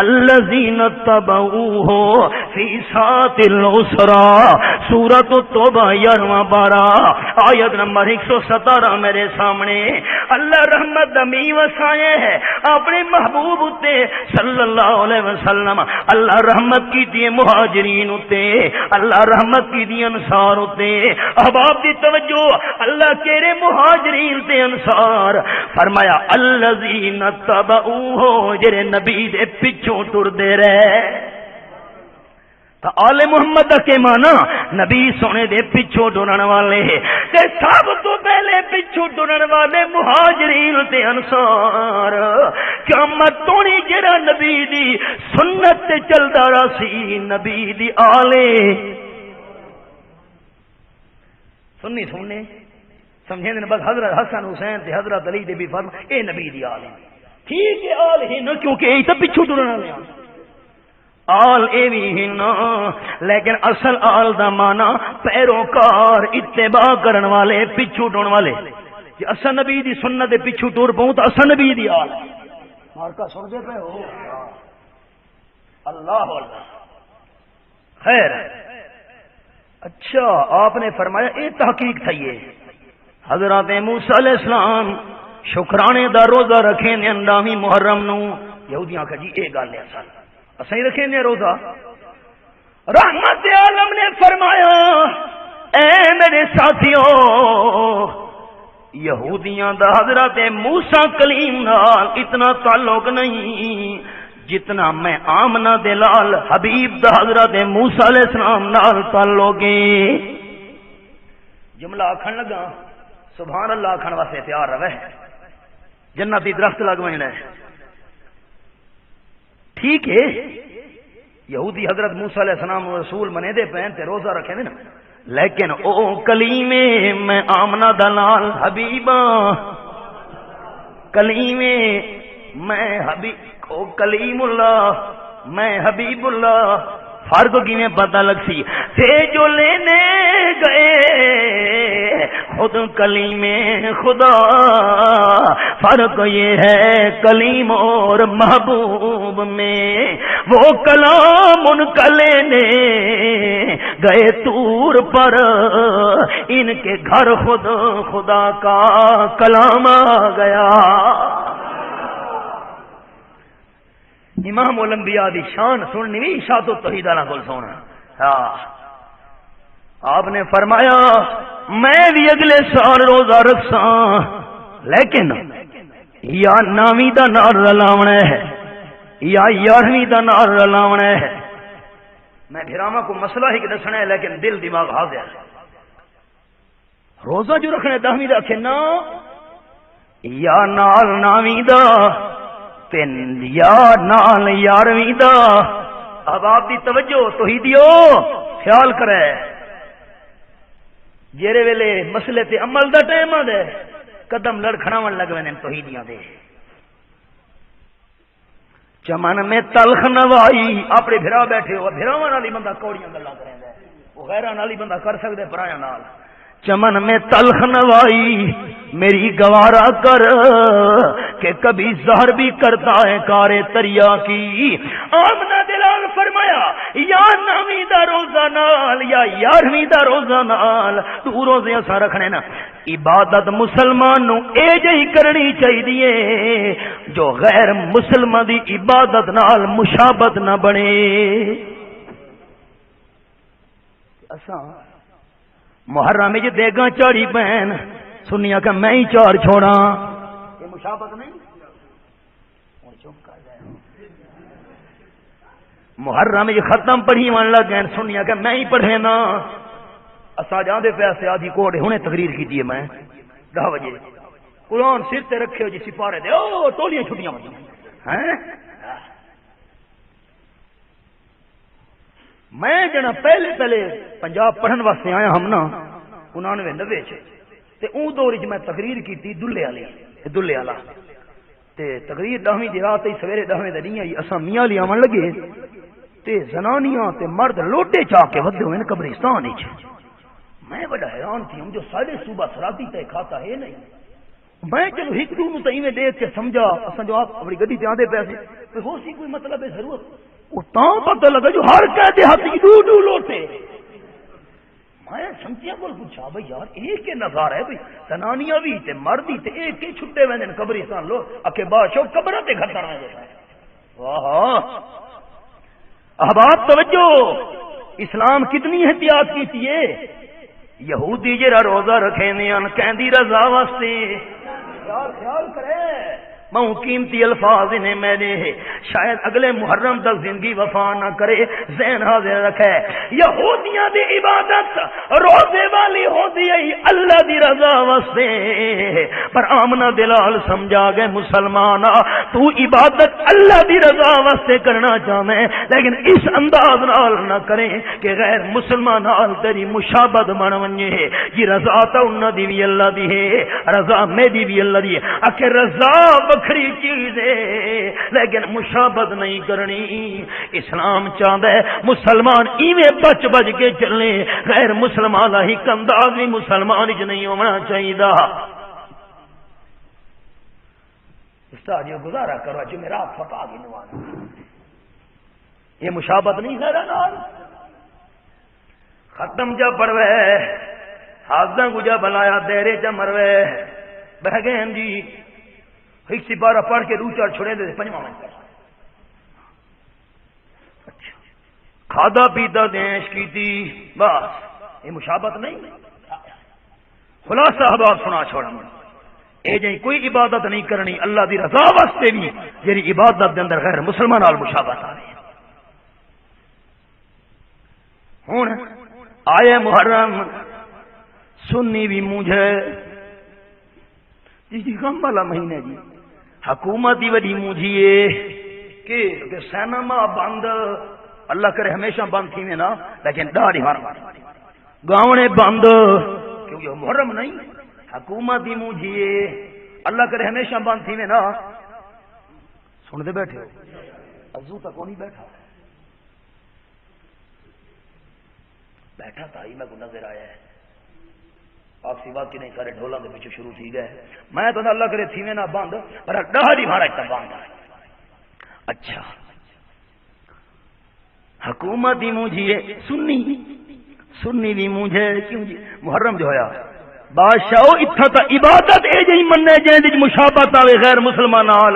الذین اتبعوہ فی ساعۃ العسرہ سورۃ توبہ 11 آیت نمبر 117 میرے سامنے اللہ رحمت دمی وسائے ہے اپنے محبوب تے صلی اللہ علیہ وسلم اللہ رحمت کی دی مہاجرین تے اللہ رحمت کی دی انصار تے احباب دی توجہ اللہ کہرے مہاجرین تے انصار فرمایا الذین تبعوہ جڑے نبی دے پیچھے ٹر دے رہے تو آل محمد کے مانا نبی سونے دے پچھو ٹرن والے تے سب تو پہلے پچھو ٹرن والے مہاجرین تے انصار قیامت تونی جڑا نبی دی سنت تے چلدا رہا سی نبی دی آلے سننے سمجھیں دے بس حضرت حسن حسین تے حضرت علی دے بھی فرما اے نبی دی آلے ٹھیک ہے آل ہی نہ کیونکہ اے تے پچھو ٹرن والے آل ایوی ہی نا لیکن اصل آل دا مانا پیروکار اتباع کرن والے پچھو ٹون والے جی اصل نبی دی سنت دے پچھو ٹور پہوں تو اصل نبی دی آل مارکا سن دے پہ ہو اللہ خیر اچھا آپ نے فرمایا اے تحقیق تھا یہ حضرت موسیٰ علیہ السلام شکرانے دا روزہ رکھیں نے اندامی محرم نو یہودیاں کا جی اے گال لے اصل اسیں رکھیں نے روزہ رحمت عالم نے فرمایا اے میرے ساتھیوں یہودیاں دا حضرت موسیٰ کلیم نال اتنا تعلق نہیں جتنا میں آمنہ دلال حبیب دا حضرت موسیٰ علیہ السلام نال تعلق ہے جملہ آکھن لگا سبحان اللہ آکھن واسطے تیار رہے جنتی درخت لگوائیں ہے ٹھیک ہے یہودی حضرت موسیٰ علیہ السلام رسول منے دے پہن تے روزہ رکھے نا لیکن او کلیمے میں آمنہ دلال حبیبہ کلیمے میں حبیب او کلیم اللہ میں حبیب اللہ فرق کی میں پتہ لگ سی تھے جو لینے گئے خود کلیم خدا فرق یہ ہے کلیم اور محبوب میں وہ کلام ان کا لینے گئے طور پر ان کے گھر خود خدا کا کلام آ گیا امام الانبیاء دی شان سننی بھی اشاعت التوحید والا کول سونا آپ نے فرمایا میں بھی اگلے سال روزہ رکھساں لیکن یا ناویں دا نال رلاونا ہے یا 11ویں دا نال رلاونا ہے میں بھراواں کو مسئلہ ہی دسنا ہے لیکن دل دماغ حاضر ہے روزہ جو رکھنا 10ویں دا کھنا یا نال 9ویں دا یا نال 11ویں دا اب آپ دی توجہ توحیدیو خیال کرے جیرے ویلے مسئلے تے عمل دا ٹائم آدھے قدم لڑکھناون لگ وینے توحیدیاں دے چمن میں تلخ نوائی اپنے بھرا بیٹھے ہو بھراواں نال ہی بندہ کوڑیاں گلاں کریندا ہے وہ غیراں نال ہی بندہ کر سکدے پرایاں نال چمن میں تلخ نوائی میری گوارا کر کہ کبھی زہر بھی کرتا ہے کارے تریا کی آمنہ دلال فرمایا یا 9ویں دا روزہ نال یا 11ویں دا روزہ نال تو روزے اساں رکھنے نا عبادت مسلمان نو اے جہی کرنی چاہیے جو غیر مسلمان دی عبادت نال مشابت نہ بنے اساں محرم وچ دیگاں چاڑی پین سنیا کہ میں ہی چار چھوڑا، یہ مشابہت نہیں؟ چپ کر جائے محرم وچ ختم پڑھی ون لگ گئے سنیا کہ میں ہی پڑھے نا، اساں جاندے پیسے آدھی کوڑے ہنے تقریر کیتی ہے میں 10 بجے قرآن سر تے رکھے ہو جی سپارے دے او ٹولیاں چھٹیاں ہیں میں جنا پہلے پنجاب پڑھن واسطے آیا ہم نا 99 تے اون دور وچ میں تقریر کیتی دلے والا تے تقریر 10ویں دی رات ہی سویرے 10ویں دی نہیں آئی اساں میاں لی آون لگے تے زنانیاں تے مرد لوٹے چا کے ودے ہوئے قبرستان وچ، میں بڑا حیران تھی، ہم جو سارے صوبہ سراتی تے کھاتا ہے نہیں، میں چلو ایک دو نو تے دیکھ کے سمجھا اساں جو آپ اپنی گڈی تے آندے پیسے تے ہو سی کوئی مطلب ہے ضرورت، وہ تاں پتہ لگا جو ہر کہتے ہاتھ دو لوٹے، میں سمجھیا کول پوچھا بھائی یار ایک کے نظارہ ہے بھائی زنانیاں بھی تے مردی تے ایک کے چھٹے ویندے قبرستان لو اکے بادشاہ قبراں تے گھتر ویندے، واہ احباب توجہ، اسلام کتنی احتیاط کیتی ہے، یہودی جڑا روزہ رکھے نیان کہندی رضا واسطے، یار خیال کرے ماں قیمتی الفاظ نے میں نے شاید اگلے محرم تک زندگی وفا نہ کرے، ذہن حاضر رکھے یہودیاں دی عبادت روزے والی ہوندی ہے اللہ دی رضا واسطے، پر آمنہ دلال سمجھا گئے مسلمان تو عبادت اللہ دی رضا واسطے کرنا چاہے لیکن اس انداز نال نہ کریں کہ غیر مسلمان نال تیری مشابہت بن ونجے، یہ رضا تو انہاں دی بھی اللہ دی ہے، رضا میری بھی اللہ دی ہے، اکھے رضا بکھری چیز ہے لیکن مشابہت نہیں کرنی، اسلام چاہتا ہے مسلمان ایویں بچ کے چلے، غیر مسلمان ہی انداز بھی مسلمان ہی نہیں ہونا چاہیے، استاد یہ گزارا کرو جمعرات پھپا کے نوانا، یہ مشابہت نہیں ہے نا، ختم جا پڑوے حاضر گجا بلایا دیرے جا مروے بہ گئے ہم جی ایک سپارہ پڑھ کے دو چار چھوڑے دے پنجواں میں کھادا پیتا دینش کی تھی بس، یہ مشابہت نہیں، خلاصہ احباب سنا چھوڑا اے جائیں کوئی عبادت نہیں کرنی اللہ دی رضا واسطے بھی جیری عبادت دے اندر غیر مسلمان نال مشابہت آ رہی ہے۔ ہوں آئے محرم سنی بھی مجھے جی غم والا مہینہ جی حکومت ہی وڈی مجھیے کہ سینما بند اللہ کرے ہمیشہ بند تھی میں نا لیکن داڑھی مار گاؤں بند کیونکہ محرم نہیں حکومت ہی مجھیے اللہ کرے ہمیشہ بند تھی میں نا، سن دے بیٹھے ہو ازو تک نہیں بیٹھا تھا ہی میں کو نظر آیا ہے آپ سی بات کی نہیں سارے ڈھولا کے پیچھے شروع تھی گئے، میں تو اللہ کرے تھی میں نہ بند پر ڈہری مارا اتنا بند، اچھا حکومت ہی مجھے سنی بھی مجھے کیوں جی محرم جو ہویا بادشاہ اتھا تا عبادت اے جی مننے جائیں دی مشابہت آوے غیر مسلمان نال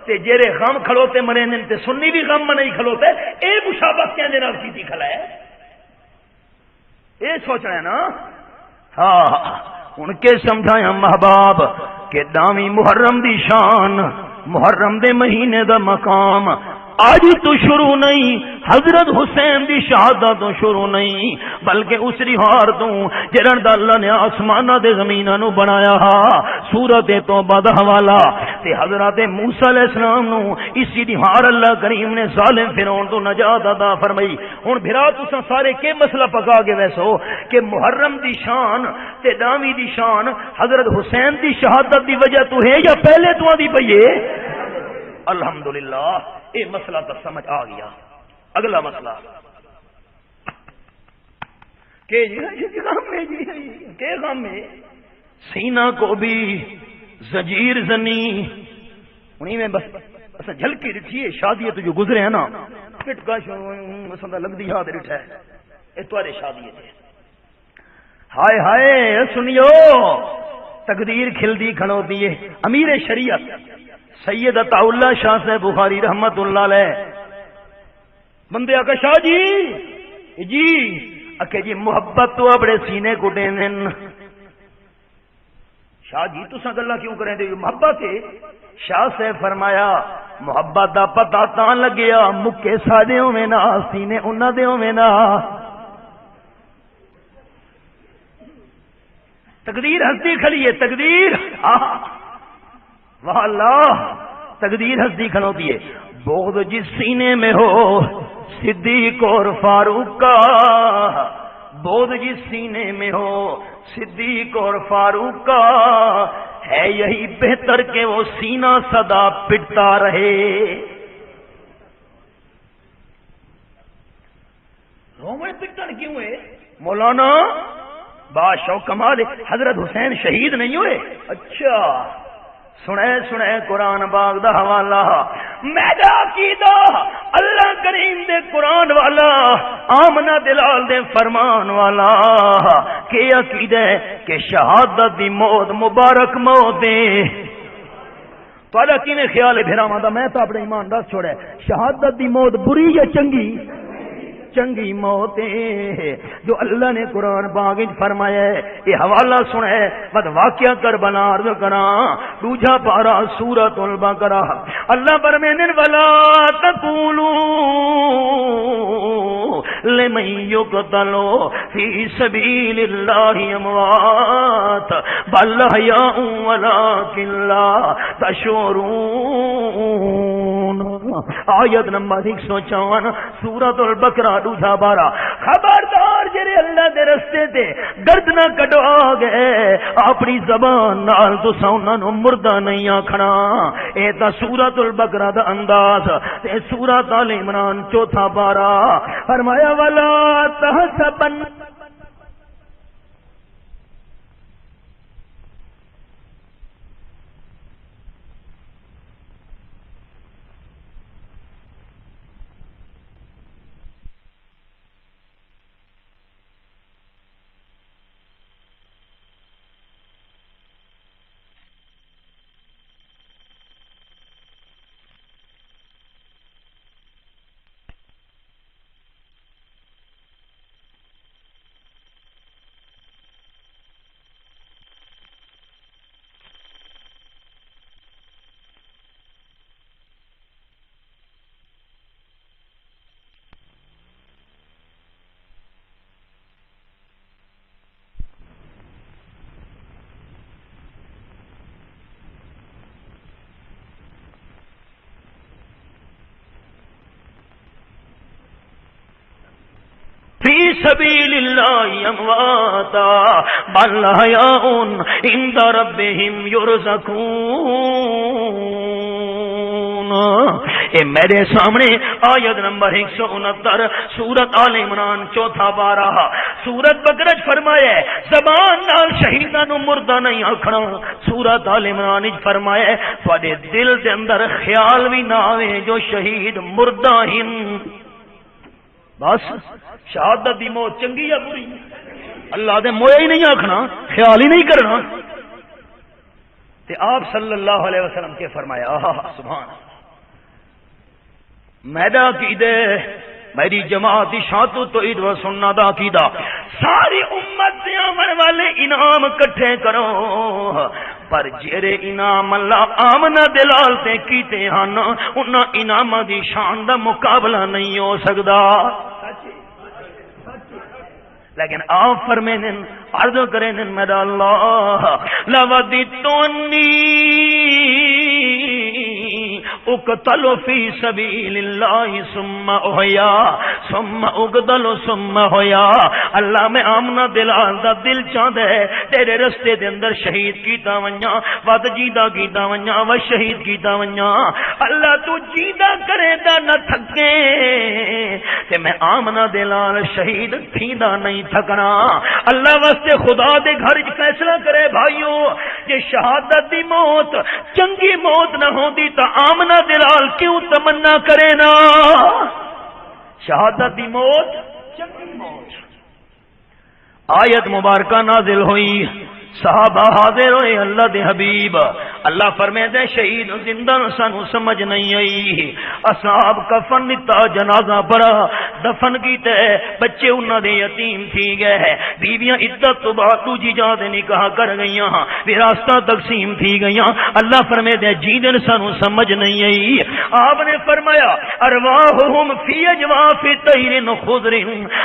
تے جیرے غم کھڑوتے مرے تے سنی بھی غم نہیں کھڑوتے، اے مشابہت کہندے نال کیتی کھلا ہے، اے سوچنا ہے نا، ہاں ان کے سمجھایا محباب کہ دامی محرم دی شان محرم دے مہینے دا مقام آج تو شروع نہیں، حضرت حسین دی شہادت تو شروع نہیں بلکہ اس رہار تو جرن دا اللہ نے آسمانہ دے زمینہ نو بنایا سورت توبہ دا حوالہ تے حضرت موسیٰ علیہ السلام نو اسی رہار اللہ کریم نے ظالم فرعون تو نجات عطا فرمائی۔ ہن بھرا تساں سارے کے مسئلہ پکا کے ویسو کہ محرم دی شان تے دامی دی شان حضرت حسین دی شہادت دی وجہ تو ہے یا پہلے تو دی پئی ہے؟ الحمدللہ یہ مسئلہ تو سمجھ آ گیا۔ اگلا مسئلہ کہ غم میں سینہ کو بھی زجیر زنی انہی میں بس جھلکی رٹھی ہے شادی تو جو گزرے ہیں نا پٹ کا مسئلہ لگ دی یاد رٹھا ہے اتوارے شادی تھے، ہائے ہائے سنیو تقدیر کھل دی کھڑو دیے امیر شریعت سید عطا اللہ شاہ صاحب بخاری رحمت اللہ علیہ بندے آقا شاہ جی اکھے جی محبت تو اپنے سینے کو دین شاہ جی تساں گلا کیوں کریں دے محبت ہے شاہ سے فرمایا محبت دا پتہ تاں لگیا مکے سادے ہوویں نا سینے انہاں دے ہوویں نا تقدیر ہستی کھڑی ہے تقدیر واہ اللہ تقدیر ہستی کھڑوتی ہے بغض جس سینے میں ہو صدیق اور فاروق کا بغض جس سینے میں ہو صدیق اور فاروق کا ہے یہی بہتر کہ وہ سینہ سدا پٹتا رہے رومن پٹن کیوں ہے مولانا بادشاہ کمال حضرت حسین شہید نہیں ہوئے اچھا سنے قرآن باغ دا حوالہ میرا عقیدہ اللہ کریم دے قرآن والا آمنہ دلال دے فرمان والا کہ عقیدہ کہ شہادت دی موت مبارک موت دے تو کی نے خیال ہے بھراواں دا میں تو اپنے ایمان دس چھوڑے شہادت دی موت بری یا چنگی چنگی موت ہے جو اللہ نے قرآن باغ فرمایا ہے یہ حوالہ سنا ہے بد واقعہ کربلا عرض کراں دوجا پارا سورۃ البقرہ اللہ فرمانے ولا تقولوا لمن يقتل في سبيل الله اموات بل احياء ولكن لا تشعرون آیت نمبر 154 سورۃ البقرہ دوسرا بارہ خبردار جڑے اللہ دے رستے تے گرد نہ کٹوا گئے اپنی زبان نال تساں انہاں نوں مردہ نہیں آکھنا اے تا سورۃ البقرہ دا انداز تے سورۃ آل عمران چوتھا بارہ فرمایا ولا تحسبن فی سبیل اللہ امواتا بل احیاء عند ربہم یرزقون اے میرے سامنے آیت نمبر 169 سورۃ آل عمران چوتھا بارہ سورۃ بقرہ فرمایا ہے زبان نال شہیداں نوں مردہ نہیں آکھنا سورۃ آل عمران وچ فرمایا ہے تواڈے دل دے اندر خیال بھی نہ آوے جو شہید مردہ ہن بس شہادت دی موت چنگی یا بری اللہ دے مویا ہی نہیں آکھنا خیال ہی نہیں کرنا تے آپ صلی اللہ علیہ وسلم کے فرمایا سبحان میرا عقیدہ میری جماعت شاعت توحید و سنت دا عقیدہ ساری امت سے آمن والے انعام کٹھے کرو پر جیرے انعام اللہ آمنہ دلال تے کیتے ہن انہاں انعام دی شان دا مقابلہ نہیں ہو سکدا لیکن آپ فرمائیں عرض کریں میرا اللہ لودتنی اقتل فی سبیل اللہ ثم احیا ثم اقتل ثم احیا اللہ میں آمنہ دلال دا دل چاہتا ہے تیرے رستے دے اندر شہید کیتا ونیا ود جیدہ کیتا ونیا و شہید کیتا ونیا اللہ تو جیدہ کرے دا نہ تھکے تے میں آمنہ دلال شہید تھیندہ نہیں تھکنا اللہ واسطے خدا دے گھر فیصلہ کرے بھائیو کہ شہادت دی موت چنگی موت نہ ہوندی تا آمنہ دلال کیوں تمنا کرے نا شہادت دی موت چنگی موت آیت مبارکہ نازل ہوئی صحابہ حاضر ہوئے اللہ دے حبیب اللہ فرمیندے شہید زندہ سانو سمجھ نہیں آئی اصحاب کفن دتا جنازہ پڑا دفن کیتے بچے انہاں دے یتیم تھی گئے بیویاں عدت تو بعد دوجی جا دے نکاح کر گئیاں وراثتاں تقسیم تھی گئیاں اللہ فرمیندے جیندن سانو سمجھ نہیں آئی آپ نے فرمایا ارواحہم فی اجواف طیر خضر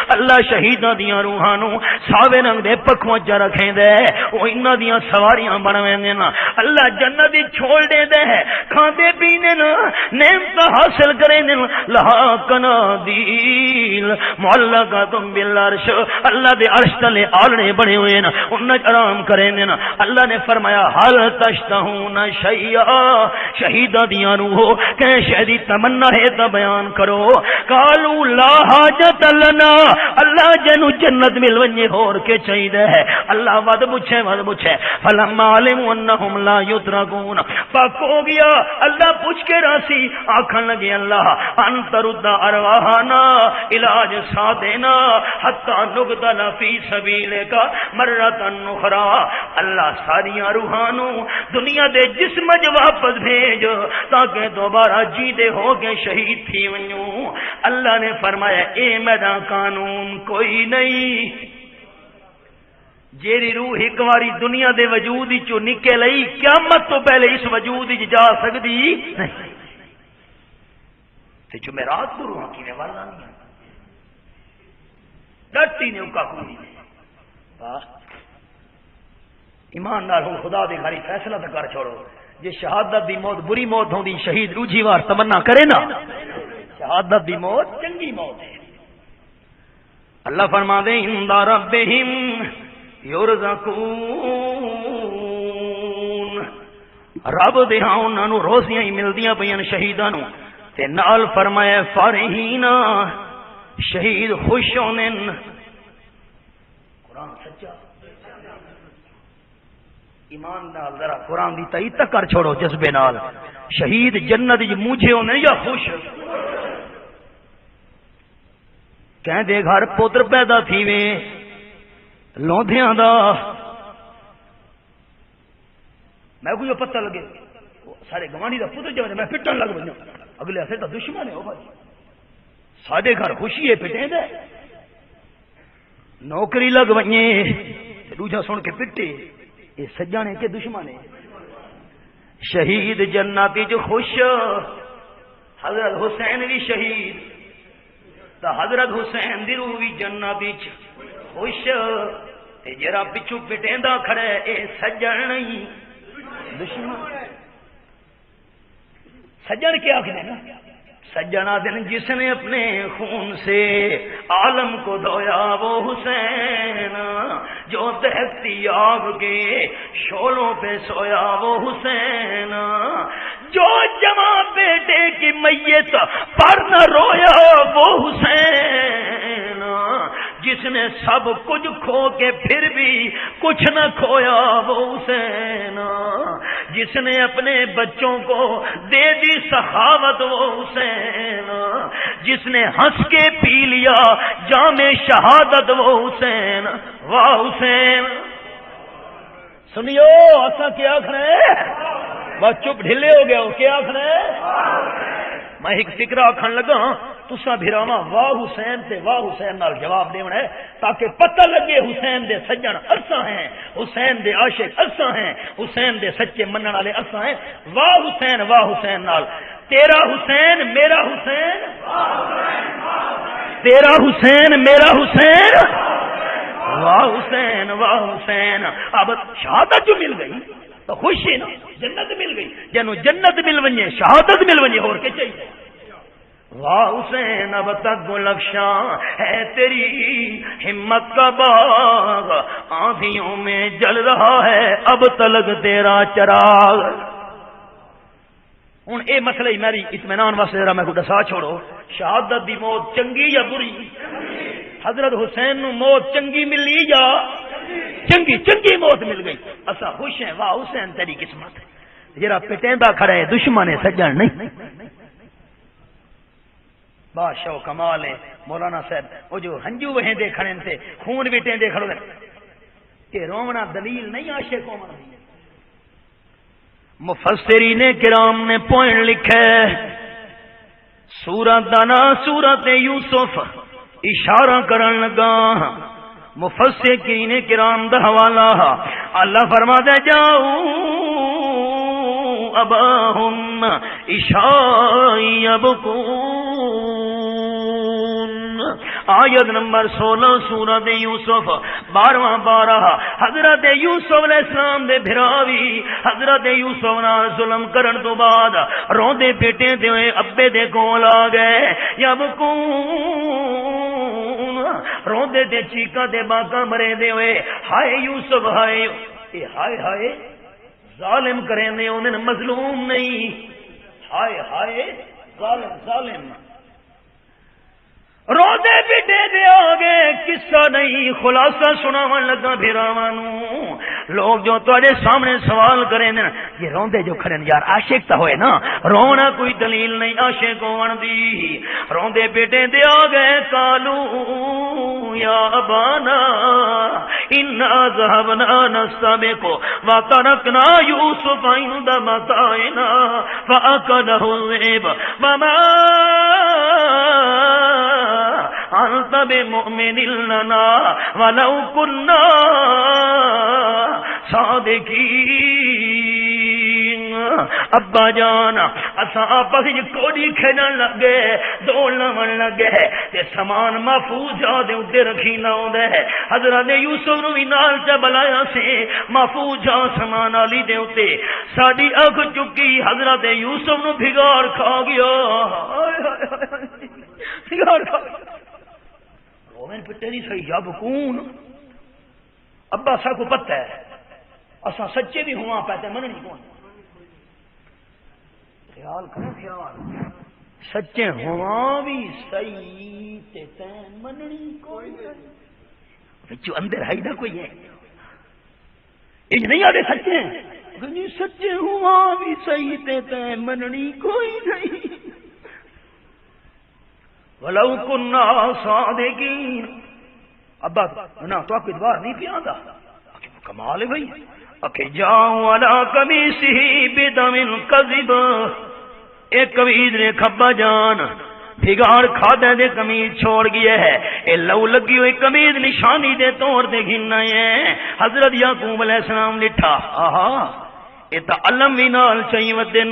اللہ شہیداں دیاں روحاں نو ساوے رنگ دے پکھواں چ رکھیں دے او انہاں دیاں سواریاں بنویندے نا اللہ جنت چھوڑ دے دے کھاندے پیندے نا نعمت حاصل کریں دے لہا کنادیل معلقۃ بالعرش اللہ دے عرش تلے آلنے بنے ہوئے نا انہاں آرام کریں دے نا اللہ نے فرمایا حل تشتہون شیئا شہیداں دیاں روحو کہ شہدی تمنا ہے تا بیان کرو قالوا لا حاجت لنا اللہ جنو جنت مل ونجے ہور کے چاہیے ہے اللہ ود پوچھے فلما علموا انہم لا یترکون پاک ہو گیا اللہ پوچھ کے راسی آکھن لگے اللہ انت رد ارواحنا علاج ساتینا حتی نقتل فی سبیلک مرۃ اخری اللہ ساریاں روحانوں دنیا دے جسم جو واپس بھیج تاکہ دوبارہ جیتے ہو کے شہید تھی ونجوں اللہ نے فرمایا اے میرا قانون کوئی نہیں جیری روح ایک باری دنیا دے وجود چو نکل آئی قیامت تو پہلے اس وجود جا سکتی نہیں تے جمعرات کو روحاں کی والا نہیں ڈٹی نے اکا کوئی نہیں ایمان نال ہوں خدا دے گھری فیصلہ تو کر چھوڑو جے شہادت دی موت بری موت ہوندی شہید روجی وار تمنا کرے نا شہادت دی موت چنگی موت ہے اللہ فرما دے عند ربہم یرزقون رب دے ہاں انہاں نو روزیاں ہی ملدیاں پیاں شہیداں نو تے نال فرمایا فرحین شہید خوش ہونے قرآن سچا ایمان نال ذرا قرآن دی تائید تک کر چھوڑو جذبے نال شہید جنت وچ موجھے ہونے یا خوش کہیں دے گھر پوتر پیدا تھی وے لوندیاں دا میں کوئی پتہ لگے سارے گوانی دا پتر جو میں پٹن لگ بنیا اگلے ہفتے تو دشمن ہے او بھائی سارے گھر خوشی ہے پٹیں دے نوکری لگ بنیے دوجا سن کے پٹے یہ سجانے کے دشمن ہے شہید جنتی جو خوش حضرت حسین بھی شہید تا حضرت حسین دی روح بھی جنتی خوش تے جرا پچھو پٹیندا کھڑے اے سجن نہیں دشمن سجن کیا کہتے ہیں نا سجنا دن جس نے اپنے خون سے عالم کو دھویا وہ حسین جو دہتی آگ کے شعلوں پہ سویا وہ حسین جو جمع بیٹے کی میت پر نہ رویا وہ حسین جس نے سب کچھ کھو کے پھر بھی کچھ نہ کھویا وہ حسین جس نے اپنے بچوں کو دے دی سخاوت وہ حسین جس نے ہنس کے پی لیا جام شہادت وہ حسین واہ حسین سنیو ایسا کیا کھڑے بس چپ ڈھلے ہو گیا کیا کھڑے میں ایک فکر آکھن لگا تسا بھراواں واہ حسین تے واہ حسین نال جواب دیونا ہے تاکہ پتہ لگے حسین دے سجن اساں ہیں حسین دے عاشق اساں ہیں حسین دے سچے منن والے اساں ہیں واہ حسین نال تیرا حسین میرا حسین تیرا حسین میرا حسین واہ حسین اب شہادت جو مل گئی تو خوشی نا جنت مل گئی جنو جنت مل ونجے شہادت مل ونجے اور کے چاہیے واہ حسین اب تک گلفشاں ہے تیری ہمت کا باغ آندھیوں میں جل رہا ہے اب تلک تیرا چراغ ہوں اے مسئلہ ہی میری اطمینان واسطے ذرا میں کو دسا چھوڑو شہادت دی موت چنگی یا بری حضرت حسین نو موت چنگی ملی یا چنگی موت مل گئی اسا خوش ہیں واہ حسین تیری قسمت ہے جرا پٹیندا کھڑا ہے دشمن ہے سجن نہیں بادشاہ کمال ہے مولانا صاحب وہ جو ہنجو وہیں دے کھڑے تھے خون ویٹیں دے کھڑے کہ رونا دلیل نہیں عاشق ہونا. مفسرین کرام نے پوائنٹ لکھے سورت دانا سورت یوسف اشارہ کرن لگا. مفسرین کرام دا حوالہ اللہ فرماتا جاؤ اباہم عشاء یبکون. آیت نمبر 16 سورۃ یوسف 12 حضرت یوسف علیہ السلام دے بھراوی حضرت یوسف نال ظلم کرن تو بعد روندے پیٹے تے ہوئے ابے دے کول آ گئے. یبکون روندے تے چیکاں تے باکاں مرے دے ہوئے ہائے یوسف ہائے. اے ہائے ہائے ظالم کریں دے انہیں مظلوم نہیں. ہائے ہائے ظالم ظالم روزے پیٹے دے آگے قصہ نہیں خلاصہ سناون لگا بھراوانوں. لوگ جو تواڈے سامنے سوال کریں یہ روندے جو کھڑے یار عاشق تا ہوئے نا رونا کوئی دلیل نہیں عاشق ہون دی. روندے پیٹے دے آگے قالو یا ابانا انا ذهبنا نستبق وتركنا يوسف عند متاعنا فأكله الذئب وما انت بمؤمن لنا ولو كنا صادقین. ابا جان اساں آپس وچ کوڑی کھیڈن لگے دوڑ لون لگے تے سامان محفوظ جا دے اوتے رکھی لاوندا ہے. حضرت یوسف نو وی نال چ بلایا سے محفوظ جا سامان علی دے اوتے ساڈی اکھ چکی حضرت یوسف نو بھگاڑ کھا گیا. بھگاڑ کھا گیا. رومن پٹے نہیں صحیح جب کون ابا سا کو پتہ ہے اساں سچے بھی ہوا پاتے مننی کون. خیال کرو خیال سچے ہوا بھی صحیح تے تیں مننی کوئی نہیں. اندر ہے نہ کوئی ہے یہ نہیں آتے سچے ہیں سچے ہوا بھی صحیح تے تیں مننی کوئی نہیں. ولو كنا صادقین. ابا نا تو آپ ادوار نہیں پیا آدھا کمال ہے بھائی. اکھے جاؤں علا قمیصہ بدم کذب. ایک قمیض نے کھبا جان بھگاڑ کھادے دے قمیض چھوڑ گیا ہے. اے لو لگی ہوئی قمیض نشانی دے طور دے گھننا ہے. حضرت یعقوب علیہ السلام لٹھا آہا اے تا علم وی نال چاہیے ودن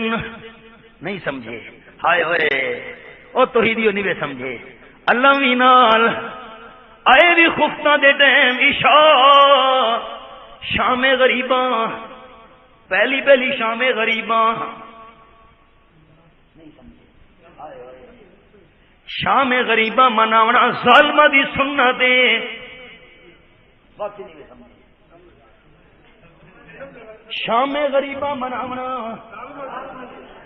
نہیں سمجھے. ہائے ہوئے او توحیدیو نہیں سمجھے. اللہ وی نال آئے بھی خفتہ دے ٹائم عشاء شام غریباں پہلی پہلی شام غریباں شام غریباں مناونا ظالمہ دی سنت ہے. شام غریباں مناونا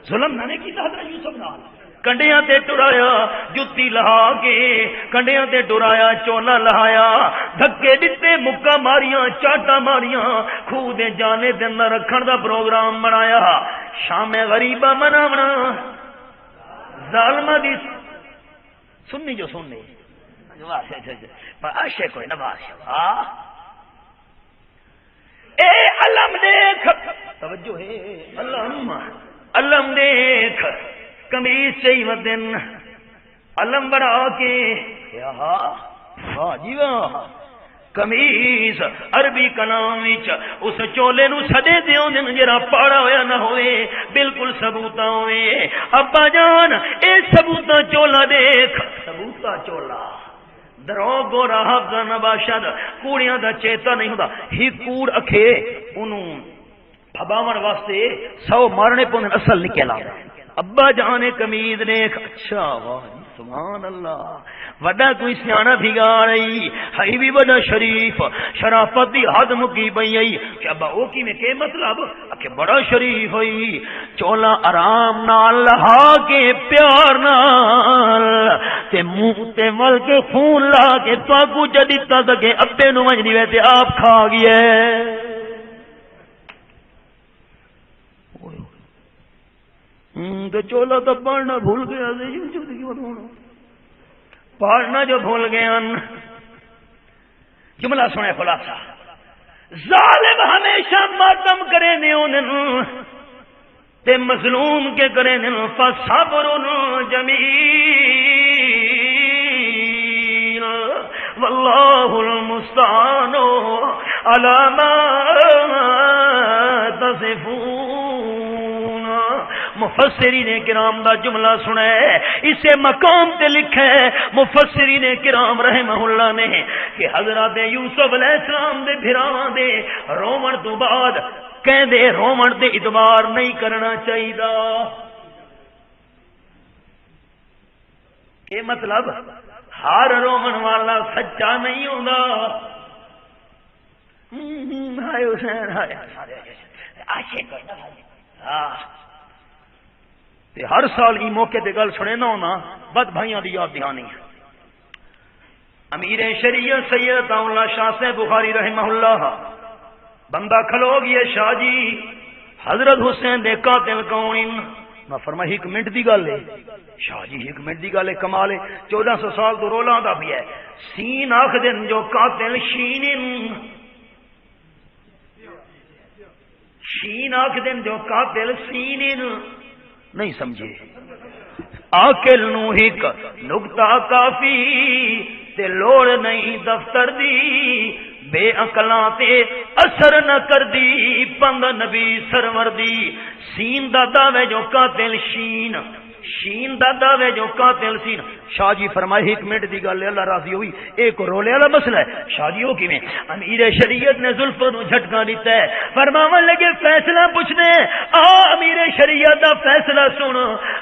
ظلم نہ نے کیتا حضرت یوسف نال. کنڈیاں تے ٹرایا جتی لہا کے کنڈیاں تے ٹرایا چولا لہایا دھکے دتے مکہ ماریاں چاٹا ماریاں خوہ دے جانے دے اندر رکھن دا پروگرام بنایا. شام غریبہ مناونا ظالمہ دی سننی جو سننی عاشق کوئی نہ بادشاہ اے علم دیکھ توجہ ہے علم دیکھ قمیض چاہی ودن علم بڑھا کے واہ جی واہ قمیض عربی کلام وچ اس چولے نو سدے دیو جن جڑا پاڑا ہویا نہ ہوئے بالکل ثبوتا ہوئے. ابا جان اے ثبوتا چولا دیکھ ثبوتا چولا درو گورا حفظ نباشد کوڑیاں دا چیتا نہیں ہوتا ہی کوڑ اکھے انہوں پھباون واسطے 100 مارنے پوندن اصل نکلا. ابا جانے قمیض دیکھ اچھا واہ سبحان اللہ وڈا کوئی سیانا بھگا رہی ہائی بھی بڑا شریف شرافت دی حد مکی پئی آئی کہ ابا او کی میں کہ مطلب کہ بڑا شریف ہوئی چولا آرام نال لہا کے پیار نال تے منہ تے مل کے خون لا کے تو کو جدی تک ابے نو منجنی ویسے آپ کھا گیا تو چولا تو پڑھنا بھول گیا پڑھنا جو بھول گیا جملہ سنے خلاصہ ظالم ہمیشہ ماتم کرے نیونن تے مظلوم کے کرے نن فصبر جمیل واللہ المستعان علی ما تصفون. مفسرین کرام دا جملہ سنا ہے، اسے مقام تے لکھا ہے مفسرین کرام رحمہ اللہ نے کہ حضرت یوسف علیہ السلام دے بھراواں دے رومن تو بعد کہندے رومن تے اتبار نہیں کرنا چاہیے. یہ مطلب ہر رومن والا سچا نہیں ہوندا. ہائے حسین ہائے عاشق ہر سال ای موقع تے گل سنے نہ ہونا بد بھائیاں دی یاد دہانی ہے. امیر شریعت سید اللہ شاہ سے بخاری رحمہ اللہ بندہ کھلو گیا شاہ جی حضرت حسین دے قاتل کون؟ میں فرمایا ایک منٹ دی گل ہے. شاہ جی ایک منٹ دی گل ہے، کمال ہے. 1400 سال تو رولا دا بھی ہے. سین آخ دن جو قاتل شین آخ دن جو قاتل سین نہیں سمجھے. آکل نو ایک نکتا کافی تے لوڑ نہیں دفتر دی، بے عقلاں تے اثر نہ کر دی پند نبی سرور دی. سین دا دعوے جو قاتل شین دا دعوے جو قاتل سین. شاہ جی فرمائے ایک منٹ دی گل اللہ راضی ہوئی. ایک رولے والا مسئلہ ہے. شاہ جی ہو کیویں؟ امیر شریعت نے زلفوں نو جھٹکا دیتا ہے. فرماون لگے فیصلہ پوچھنے آ امیر شریعت دا فیصلہ سن.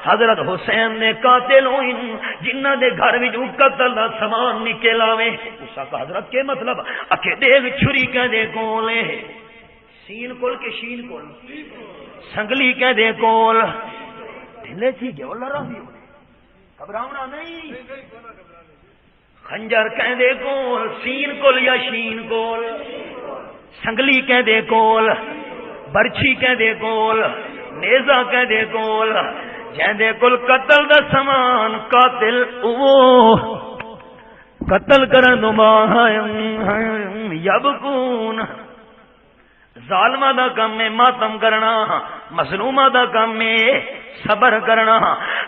حضرت حسین نے قاتل ہوئیں جنہ دے گھر وچوں قتل دا سامان نکل آوے. اس کا حضرت کے مطلب اکے دیگ چھری کہ دے کول سین کول کے شین کول سنگلی کہ دے کول ٹھیک ہے اللہ راضی ہونے گھبراؤنا نہیں. خنجر کہہ دے کول سین کول یا شین کول، سنگلی کہہ دے کول، برچھی کہہ دے کول، نیزہ کہہ دے کول. جہندے کول قتل دا سامان قاتل او قتل کرن دو یبکون. ظالمہ دا کم میں ماتم کرنا، مظلومہ دا کم میں صبر کرنا.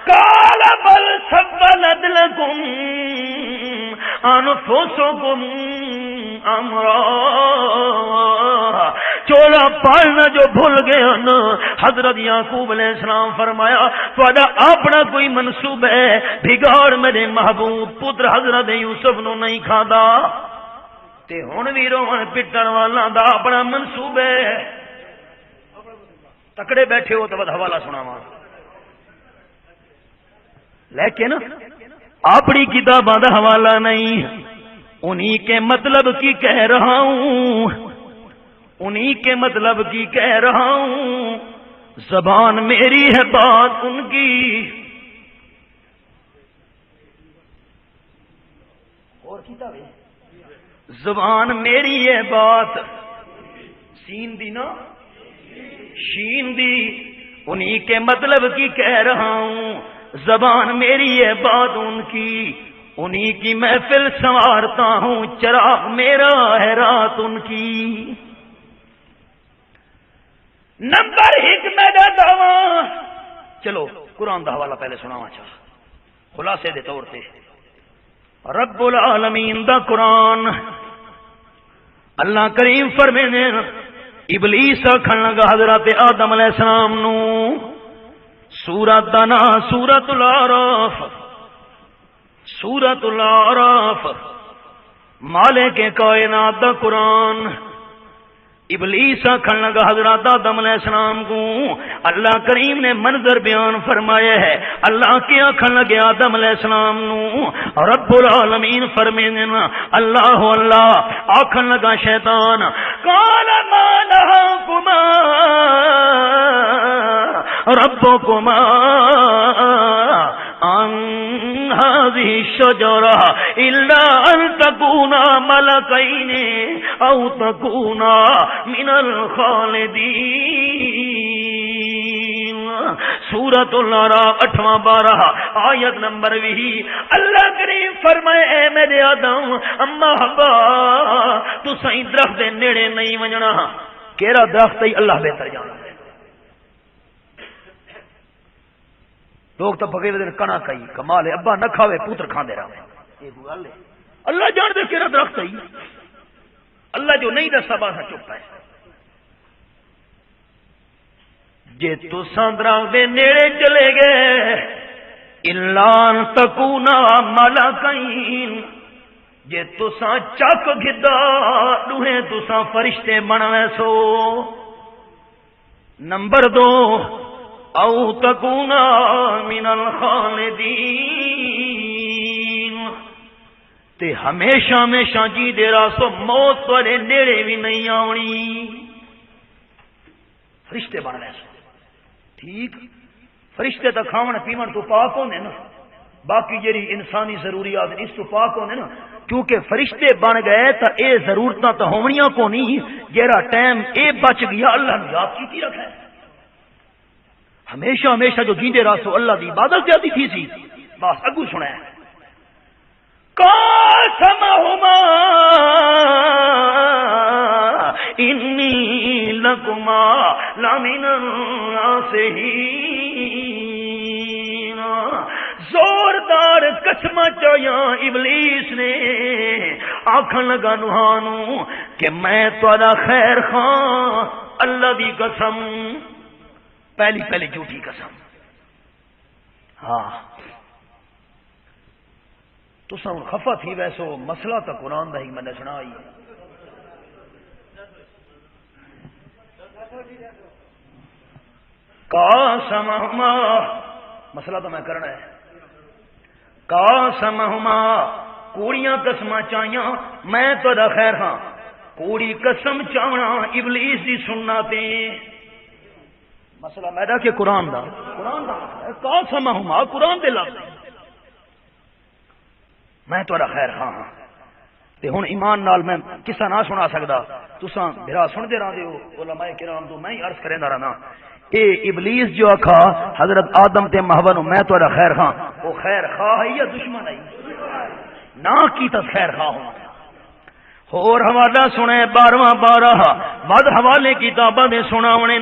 قال بل سولت لكم انفسكم امرا. چولا پالنا جو بھول گئے نا. حضرت یعقوب علیہ السلام فرمایا تہاڈا اپنا کوئی منصوب ہے بگاڑ میرے محبوب پتر حضرت یوسف نو نہیں کھادا تے ہن وی روون پٹن والا دا اپنا منصوب ہے. تکڑے بیٹھے ہو تو بد حوالہ سناواں لیکن اپنی کتاباں دا حوالہ نہیں. انہی کے مطلب کی کہہ رہا ہوں، انہی کے مطلب کی کہہ رہا ہوں. زبان میری ہے بات ان کی. اور کتاب ہے زبان میری ہے بات سین دی نا شین دی. انہی کے مطلب کی کہہ رہا ہوں. زبان میری ہے بات ان کی. انہی کی محفل سنوارتا ہوں. چراغ میرا ہے رات ان کی. نمبر حکمت دعویٰ. چلو قرآن دا حوالہ پہلے سناواں چاہ خلاصے دے طور تے. رب العالمین دا قرآن اللہ کریم فرمینے ابلیس آکھن لگا حضرت آدم علیہ السلام نو سورۃ دنا سورۃ الاعراف سورۃ الاعراف مالک کائنات دا قرآن. ابلیس آکھن لگا حضرت آدم علیہ السلام کو اللہ کریم نے منظر بیان فرمایا ہے. اللہ کے آکھن لگے آدم علیہ السلام نو رب العالمین فرمینے اللہ اللہ. آکھن لگا شیطان قال ما نهاكما ربكما عن هذه الشجرة إلا أن تكونا ملكين أو تكونا من الخالدين. سورۃ الاعراف 8واں 12 آیت نمبر 20 اللہ کریم فرمائے اے میرے آدم اما حوا تو سائیں درخت دے نیڑے نہیں ونجنا کیڑا درخت ہے اللہ بہتر جانا ہے لوگ تو بغیر دن کنا کئی کمال ہے ابا نہ کھاوے پوتر کھاندے رہے یہ گل ہے اللہ جان دے کیڑا درخت ہے اللہ جو نہیں دستا باسا چپ ہے جے تو ساندراں دے نیڑے چلے گئے الا تکونا ملکین جے تساں چک گدا دوہیں تساں فرشتے بنوے سو نمبر 2 او تکونا من الخالدین تے ہمیشہ ہمیشہ جی دے راسو موت تھوڑے نیڑے بھی نہیں آونی فرشتے بنوے سو ٹھیک فرشتے تو کھاون پیون تو پاک ہونے نا باقی جڑی انسانی ضروریات اس تو پاک ہونے نا کیونکہ فرشتے بن گئے تو اے ضرورتاں تو ہونیاں کو نہیں جیڑا ٹائم اے بچ گیا اللہ نے یاد کی رکھا ہے ہمیشہ ہمیشہ جو جیندے راسو اللہ دی عبادت زیادہ تھی سی بس اگو سنا ہے قاسمہما انی لکما لمن الناصحین زوردار قسم چایا ابلیس نے آکھن لگا نوحانو کہ میں تہاڈا خیر خواں اللہ دی قسم پہلی جھوٹی قسم ہاں تو سن خفا تھی ویسو مسئلہ تو قرآن دا ہی میں نے سنائی قاسمہما مسئلہ تو میں کرنا ہے قاسمہما کوڑیاں قسماں چاہیاں میں تو دا خیر ہاں کوڑی قسم چاہنا ابلیس دی سننا تے مسئلہ میں دا کہ قرآن دا قاسمہما قرآن دے لفظ میں تو دا خیر ہاں تے ہن ایمان نال میں کسا نہ سنا سکدا تساں بھرا سن دے رہندے ہو علماء کرام تو میں ہی عرض کریندا رہنا اے ابلیس جو آکھا حضرت آدم تے محوا نو میں تہاڈا خیر خواہ وہ خیر خواہ ہے یا دشمن ہے نہ کی تس خیر خواہ ہوں اور حوالہ سنے 12 بعد حوالے کتاباں دے سناونے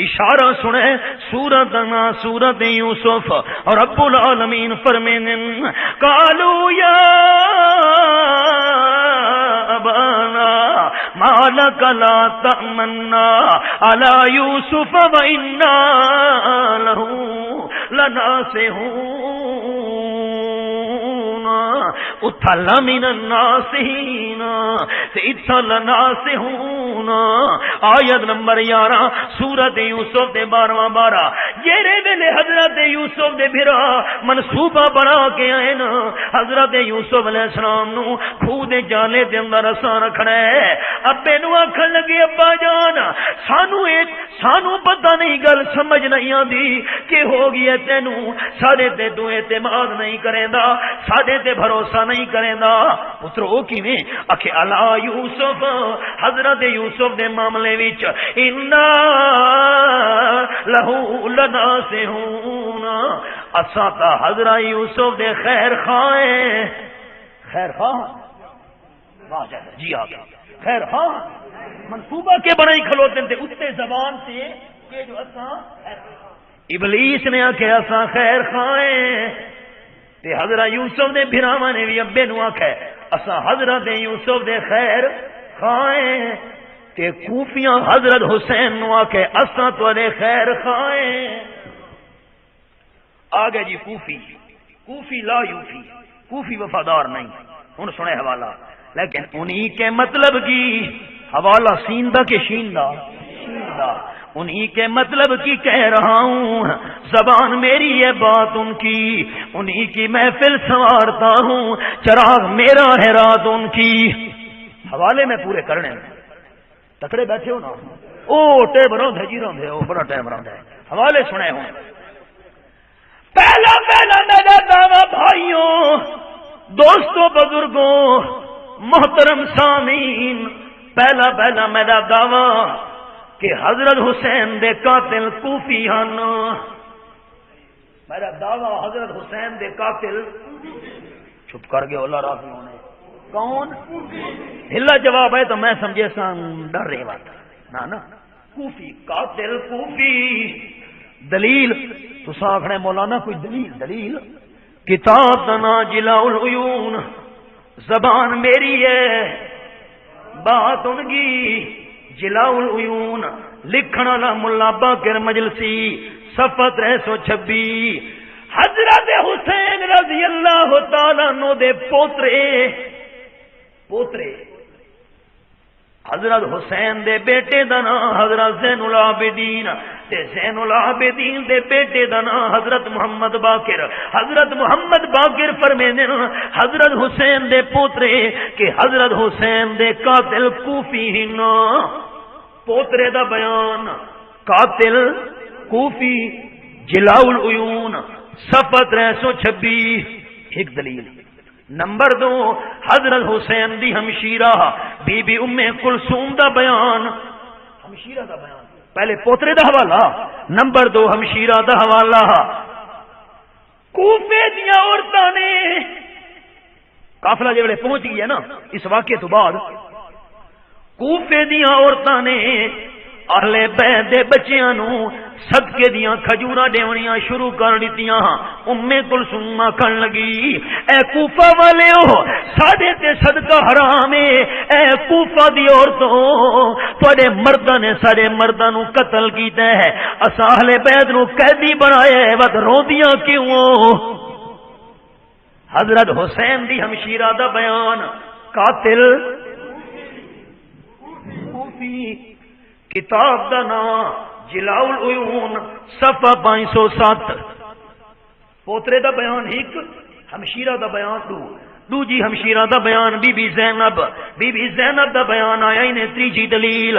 اشارہ سنے سورت یوسف اور رب العالمین فرمینن قالوا یا ابانا ما لك لا تأمنا على يوسف وإنا له لناصحون اتھل من الناسین اتھل ناسحون آیت نمبر 11 سورت یوسف دے 12 جیرے ویلے حضرت یوسف دے بھرا منصوبہ بنا کے آئے نا حضرت یوسف علیہ السلام نو کھو دے جالے دے اندر اساں رکھنا ہے ابے نو آکھن لگے ابا جان سانو پتہ نہیں گل سمجھ نہیں آندی کہ ہو گیا تینوں ساڈے تے تو اعتماد نہیں کریندا ساڈے تے بھروسہ نہیں کریندا پترو کیویں اکھے الا یوسف حضرت یوسف دے معاملے وچ انا لہو لناصحون اساں تا حضرت یوسف دے خیر خواہ واہ جی آ خیر خواہ منصوبہ کے بنائی کھلوتے تھے اتنے زبان سے کہ جو اساں ابلیس نے آکھیا اساں خیر خواہ تے حضرت یوسف دے بھراواں نے بھی ابے نو آکھیا اساں حضرت یوسف دے خیر خواہ تے کوفیاں حضرت حسین نو آکھیا اساں تواڈے خیر خواہ آگے جی کوفی لا یوفی کوفی وفادار نہیں ہن سنے حوالہ لیکن انہی کے مطلب کی حوالہ سیندہ کے شیندہ انہی کے مطلب کی کہہ رہا ہوں زبان میری ہے بات ان کی انہی کی محفل سنوارتا ہوں چراغ میرا ہے رات ان کی حوالے میں پورے کرنے میں تکڑے بیٹھے ہو نا او ٹیم روندے جی روندے او بڑا ٹائم روندے حوالے سنے ہوں پہلا میرا دعویٰ بھائیوں دوستوں بزرگوں محترم سامعین پہلا میرا دعویٰ کہ حضرت حسین دے قاتل کوفی ہن میرا دعویٰ حضرت حسین دے قاتل چھپ کر گئے اللہ راضی ہونے کون ہلا جواب ہے تو میں سمجھے سان ڈر رہے بات نا کوفی قاتل کوفی دلیل تو ساکھنے مولانا کوئی دلیل کتاب دنا جلا العیون زبان میری ہے بات ان کی جلا العیون لکھن والا ملا باقر مجلسی صفحہ 326 حضرت حسین رضی اللہ تعالیٰ عنہ دے پوترے حضرت حسین دے بیٹے دا نام حضرت زین العابدین تے زین العابدین دے بیٹے دا نام حضرت محمد باقر فرمیندے حضرت حسین دے پوترے کہ حضرت حسین دے قاتل کوفی ہن پوترے دا بیان قاتل کوفی جلاء العیون صفحہ 326 ایک دلیل نمبر 2 حضرت حسین دی ہمشیرہ بی بی ام کلثوم دا بیان ہمشیرہ دا بیان پہلے پوترے دا حوالہ نمبر 2 ہمشیرہ دا حوالہ کوفے دیاں عورتاں نے قافلہ جے پہنچ گیا نا اس واقعے تو بعد کوفے دیاں عورتاں نے اہل بیت دے بچیاں نو صدقے دیاں کھجوراں دیونیاں شروع کر دتیاں ام کلثوم کہن لگی اے کوفہ والیو ساڈے تے صدقہ حرام ہے اے کوفہ دی عورتوں تواڈے مرداں نے سارے مرداں نو قتل کیتا ہے اساں اہل بیت نو قیدی بنایا ہے ود روندیاں کیوں حضرت حسین دی ہمشیرہ دا بیان قاتل کوفی کتاب دا نام جلاء العیون صفحہ 507 پوترے دا بیان ایک ہمشیرہ دا بیان دو جی ہمشیرہ دا بیان بی بی زینب دا بیان آیا انہیں تیجی دلیل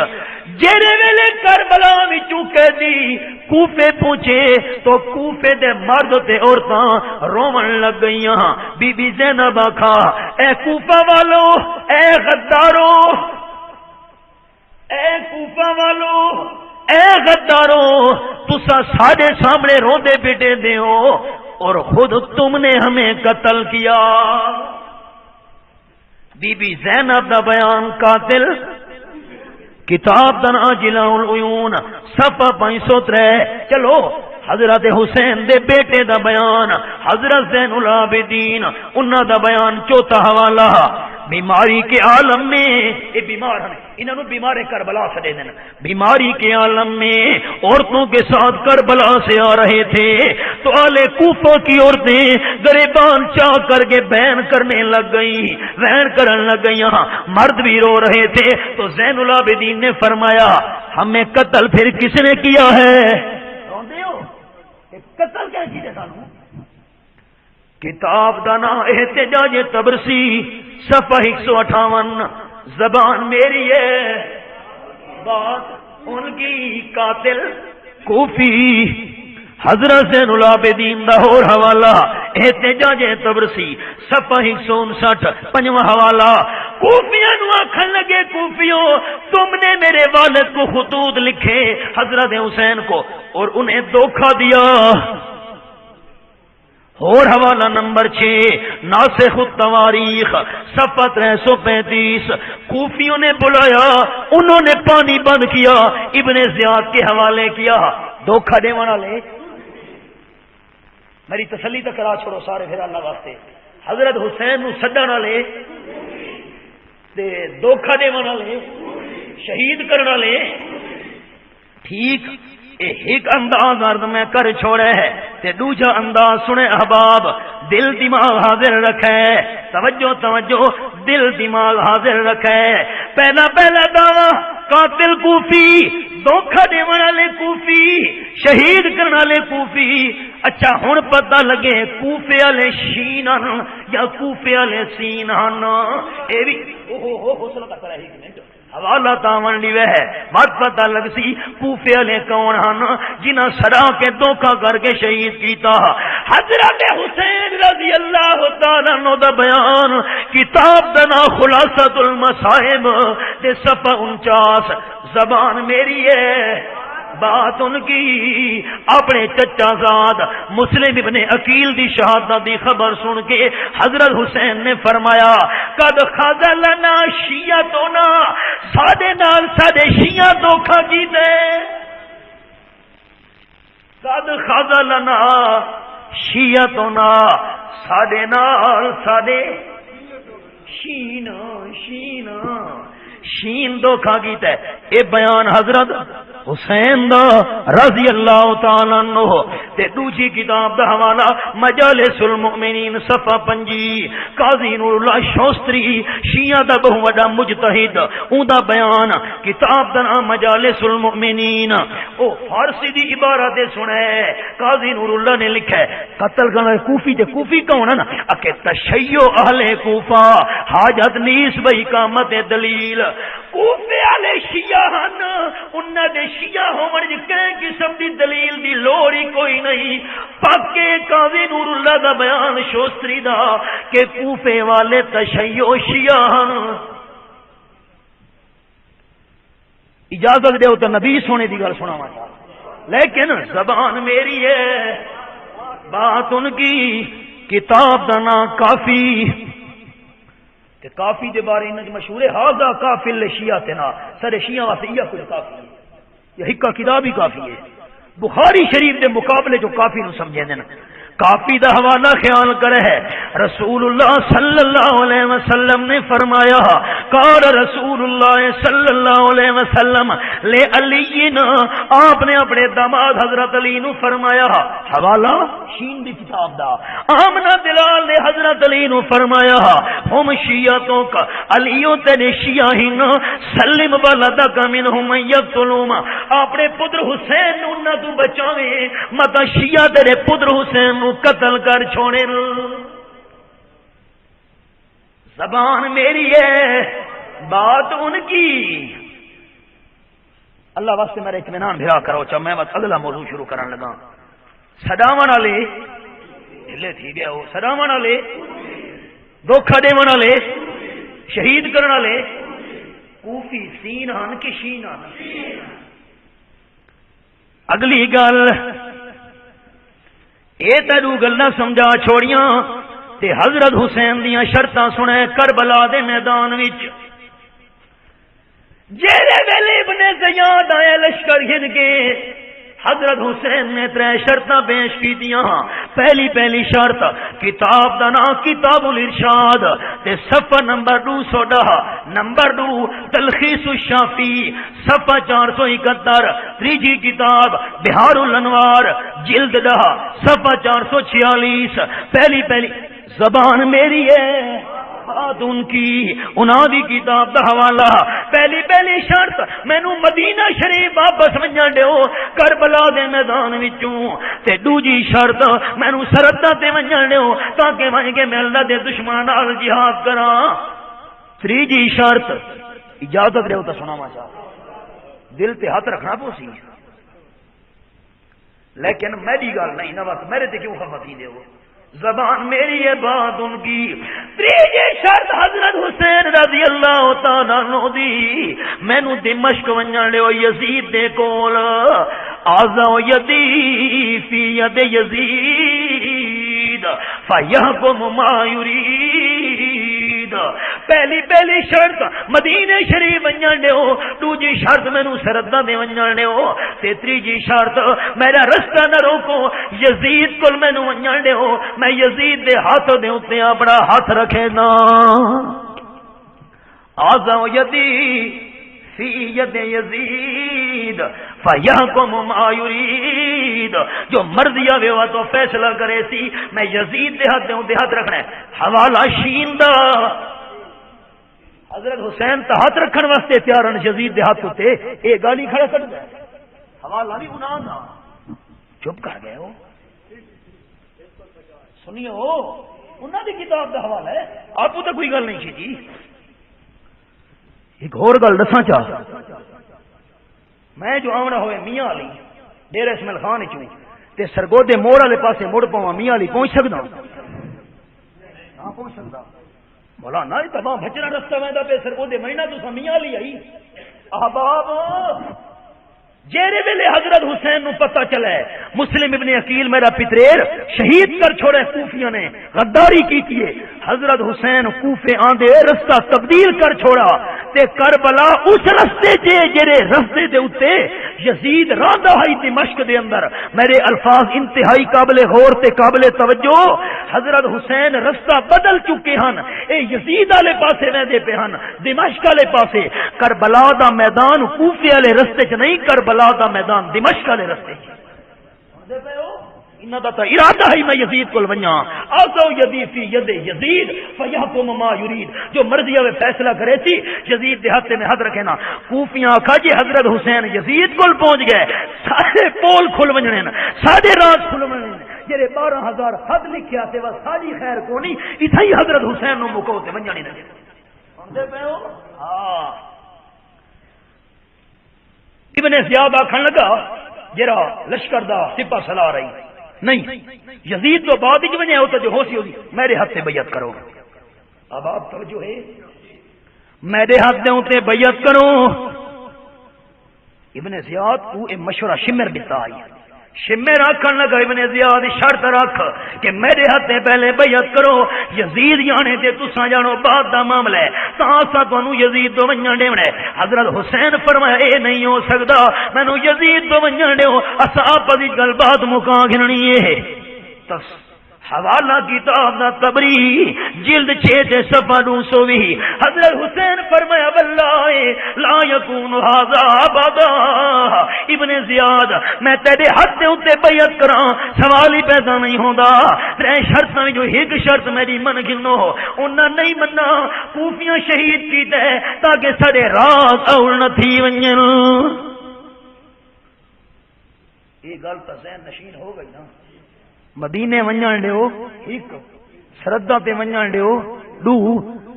جیرے ویلے کربلا وچوں قیدی کوفے پہنچے تو کوفے دے مرد تے عورتاں رومن لگ گئیاں بی بی زینب آکھا اے کوفہ والو اے غدارو اے کوفہ والو اے غدارو تسا سارے سامنے روندے بیٹے دے ہو اور خود تم نے ہمیں قتل کیا بی بی زینب دا بیان قاتل کتاب دا نام جلاء العیون صفحہ 503 چلو حضرت حسین دے بیٹے دا بیان حضرت زین العابدین انہاں دا بیان چوتھا حوالہ بیماری کے عالم میں یہ بیمار ہیں انہوں نے بیمار کربلا سے دے دینا بیماری کے عالم میں عورتوں کے ساتھ کربلا سے آ رہے تھے تو آل کوفہ کی عورتیں گریبان چاہ کر کے بین کرنے لگ گئی مرد بھی رو رہے تھے تو زین العابدین نے فرمایا ہمیں قتل پھر کس نے کیا ہے قتل کیا کی کتاب دا نام احتجاج تبرسی صفحہ 158 زبان میری ہے بات ان کی قاتل کوفی حضرت زین العابدین دا اور حوالہ احتجاج تبرسی صفحہ 159 پنجواں حوالہ کوفیاں نو آکھن لگے کوفیوں تم نے میرے والد کو خطوط لکھے حضرت حسین کو اور انہیں دھوکہ دیا اور حوالہ نمبر 6 ناسخ التواریخ صفحہ 335 کوفیوں نے بلایا انہوں نے پانی بند کیا ابن زیاد کے حوالے کیا دھوکہ دے والے میری تسلی تو کرا چھوڑو سارے پھر اللہ واسطے حضرت حسین نو سڈن والے تے دھوکہ دے والے شہید کرنے والے ٹھیک ایک انداز عرض میں کر چھوڑے ہے تے دوجا انداز سنے احباب دل دماغ حاضر رکھے توجہ دل دماغ حاضر رکھے پہلا دعویٰ قاتل کوفی دھوکہ دے والے کوفی شہید کرنے والے کوفی اچھا ہن پتہ لگے کوفے والے شین یا کوفے والے سین اے بھی حوصلہ تک رہی کہ حوالہ تاون لیوے ہے بات پتہ لگ سی کوفے والے کون ہن جنہاں سڑا کے دھوکہ کر کے شہید کیتا حضرت حسین رضی اللہ تعالی عنہ دا بیان کتاب دا نام خلاصۃ المصائب تے صفحہ 49 زبان میری ہے بات ان کی اپنے چچا زاد مسلم ابن عقیل دی شہادت دی خبر سن کے حضرت حسین نے فرمایا قد خذلنا شیعتنا ساڈے نال ساڈے شیعہ دھوکھا کیتے قد خذلنا شیعتنا ساڈے نال ساڈے شین دھوکھا کیتا ہے. اے بیان حضرت حسین دا رضی اللہ تعالی عنہ تے دوجی کتاب دا حوالہ مجالس المؤمنین صفحہ 5 قاضی نور اللہ شوستری شیعہ دا بہت بڑا مجتہد اون دا بیان کتاب دا نام مجالس المؤمنین او فارسی دی عبارت سنے قاضی نور اللہ نے لکھا ہے قتل کرنا کوفی تے کوفی کون ہے نا کہ تشیع اہل کوفہ حاجت نیس بإقامت دلیل کوفے والے شیعہ ہن انہاں دے شیعہ ہون دی کہیں قسم دی دلیل دی لوڑ ہی کوئی نہیں. پاکے قاضی نور اللہ دا بیان شوستری دا کہ کوفے والے تشیع شیعہ ہن. اجازت دیو تو نبی سونے دی گل سناواں لیکن زبان میری ہے بات ان کی کتاب دا نام کافی تے کافی دے بارے انہاں مشہور ہے ھذا کافی لشیعہ تنا سارے شیعہ واسطے یہ کوئی کافی ہے یہ ہکا کتاب ہی کافی ہے. بخاری شریف دے مقابلے جو کافی نو سمجھے دین کافی دا حوالہ خیال کرے ہے رسول اللہ صلی اللہ علیہ وسلم نے فرمایا قال رسول اللہ صلی اللہ علیہ وسلم لے علی آپ نے اپنے داماد حضرت علی نو فرمایا حوالہ شین دی کتاب دا آمنہ بلال نے حضرت علی نو فرمایا ہم شیعتوں کا علیوں تیرے شیعہ ہی سلم بلدک منہم یقتلوم اپنے پدر حسین نو نہ تو بچاویں متا شیعہ تیرے پدر حسین قتل کر چھوڑے. زبان میری ہے بات ان کی. اللہ واسطے میرے اطمینان بھرا کرو چا میں بس اگلا موضوع شروع کرنے لگا. سداون والے ہلے تھی گیا ہو سداون والے دھوکھا دیون والے شہید کرنے والے کوفی سین ہن کہ شین ہن. اگلی گل اے تینو گلاں سمجھا چھوڑیاں تے حضرت حسین دیاں شرطاں سنے کربلا دے میدان وچ جیڑے ویلے ابن زیاد آئے لشکر گھن کے حضرت حسین نے 3 شرطاں پیش کی دیاں. پہلی شرط کتاب دا نام کتاب الارشاد تے صفحہ نمبر 210 نمبر 2 تلخیص الشافی صفحہ 471 تیجی کتاب بہار الانوار جلد 10 صفحہ 446. پہلی زبان میری ہے بات ان کی انہاں دی کتاب دا حوالہ. پہلی شرط مینوں مدینہ شریف واپس ونجن دیو کربلا دے میدان وچوں تے دوجی شرط مینوں سرحداں تے ونجن دیو تاکہ ون کے میں اللہ دے دشمن نال جہاد کراں. تیجی شرط اجازت دیو تے سناواں چاہ دل تے ہاتھ رکھنا پوسی لیکن میری گل نہیں نہ بس میرے تے کیوں خفتی دیو. زبان میری ہے بات ان کی. تیجی شرط حضرت حسین رضی اللہ تعالی عنہ دی مینوں دمشق ونجن دیو یزید دے کول آزا یدی فی ید یزید فیحکم ما یرید. پہلی شرط مدینے شریف ونجن دیو دوجی شرط مینوں سرحداں دے ونجن دیو تے تیجی شرط میرا رستہ نہ روکو یزید کول مینوں ونجن دیو میں یزید دے ہاتھ دے اوتے اپنا ہاتھ رکھے نا. آزا یدی فی ید یزید فیحکم ما یرید. جو مرضی آوے وا تو فیصلہ کرے سی میں یزید دے ہاتھ رکھنا ہے. حوالہ شین دا حضرت حسین تے ہاتھ رکھن واسطے تیار ہیں یزید دے ہاتھ تے اے گالی کھڑا کر دے حوالہ نہیں گناہ دا. چپ کر گئے ہو سنیو انہاں دی کتاب دا حوالہ ہے آپ تو کوئی گل نہیں جی. ایک اور گل دساں چاہ میں جو آونا ہوئے میاں علی ڈیرہ اسماعیل خان چوں تے سرگودے موڑ والے پاسے مڑ پاواں میاں علی پہنچ سکدا نہ پہنچ سکدا مولانا یہ تمام بچنا رستہ ویندا پہ سرگودے مہینہ تو میاں علی آئی احباب جیرے ویلے حضرت حسین نو پتہ چلا ہے مسلم ابن عقیل میرا پتریر شہید کر چھوڑے کوفیوں نے غداری کی ہے، حضرت حسین کوفے آندے رستہ تبدیل کر چھوڑا تے کربلا اس رستے جڑے رستے دے اوتے یزید راندا ہے دمشق دے اندر. میرے الفاظ انتہائی قابل غور تے قابل توجہ. حضرت حسین رستہ بدل چکے ہن، اے یزید والے پاسے رہندے پے ہن، دمشق والے پاسے. کربلا دا میدان کوفے والے رستے چ نہیں، کربلا دا میدان دمشق والے رستے چ. انہاں دا تا ارادہ ہے میں یزید کول ونجاں، آسو یدی فی ید یزید فیحکم ما یرید، جو مرضی ہوے فیصلہ کرے تھی یزید دے ہاتھ میں ہاتھ رکھے نا. کوفیاں آکھا جی حضرت حسین یزید کول پہنچ گئے، سارے پول کھل ونجنے نا، سارے راز کھل ونجنے، جڑے 12,000 خط لکھیا تے وا ساری خیر کونی ایتھے ہی حضرت حسین نو مکو تے ونجانی نہ سمجھے پے ہو. ہاں ابن زیاد آکھن لگا جرا لشکر دا سپہ سالار رہی نہیں، یزید تو بعد ہی وجہ ہوتا جو ہو سی ہوگی میرے ہاتھ سے بیعت کرو. اب آپ توجہ ہے، میرے ہاتھ دے ہوتے بیعت کرو. ابن زیاد کو اے مشورہ شمر دیتا آئی، شمر آکھن لگا ابن زیاد شرط رکھ کہ میرے ہاتھ سے پہلے بیعت کرو، یزید جانے تے تساں جانو بعد دا معاملہ ہے، تاں اساں تانوں یزید تو ونجن دیونا ہے. حضرت حسین فرمایا اے نہیں ہو سکدا، مینوں یزید تو ونجن دیو، اساں آپس وچ گل بات مکا گھننی ہے. تس حوالہ کتاب دا تبری جلد 6 صفحہ 220. حضرت حسین فرمایا واللہ لا یکون ھذا ابدا. ابن زیاد میں تیرے ہاتھ دے اوتے بیعت کراں سوال ہی پیدا نہیں ہوندا. 3 شرطاں جو ایک شرط میری من گنو، انہاں نہیں مننا کوفیاں شہید کیتے تاکہ سارے راز اول نہ تھی ونجن. یہ گل تا ذہن نشین ہو گئی نا. مدینے ونجن دیو ایک، سرحداں تے ونجن دیو 2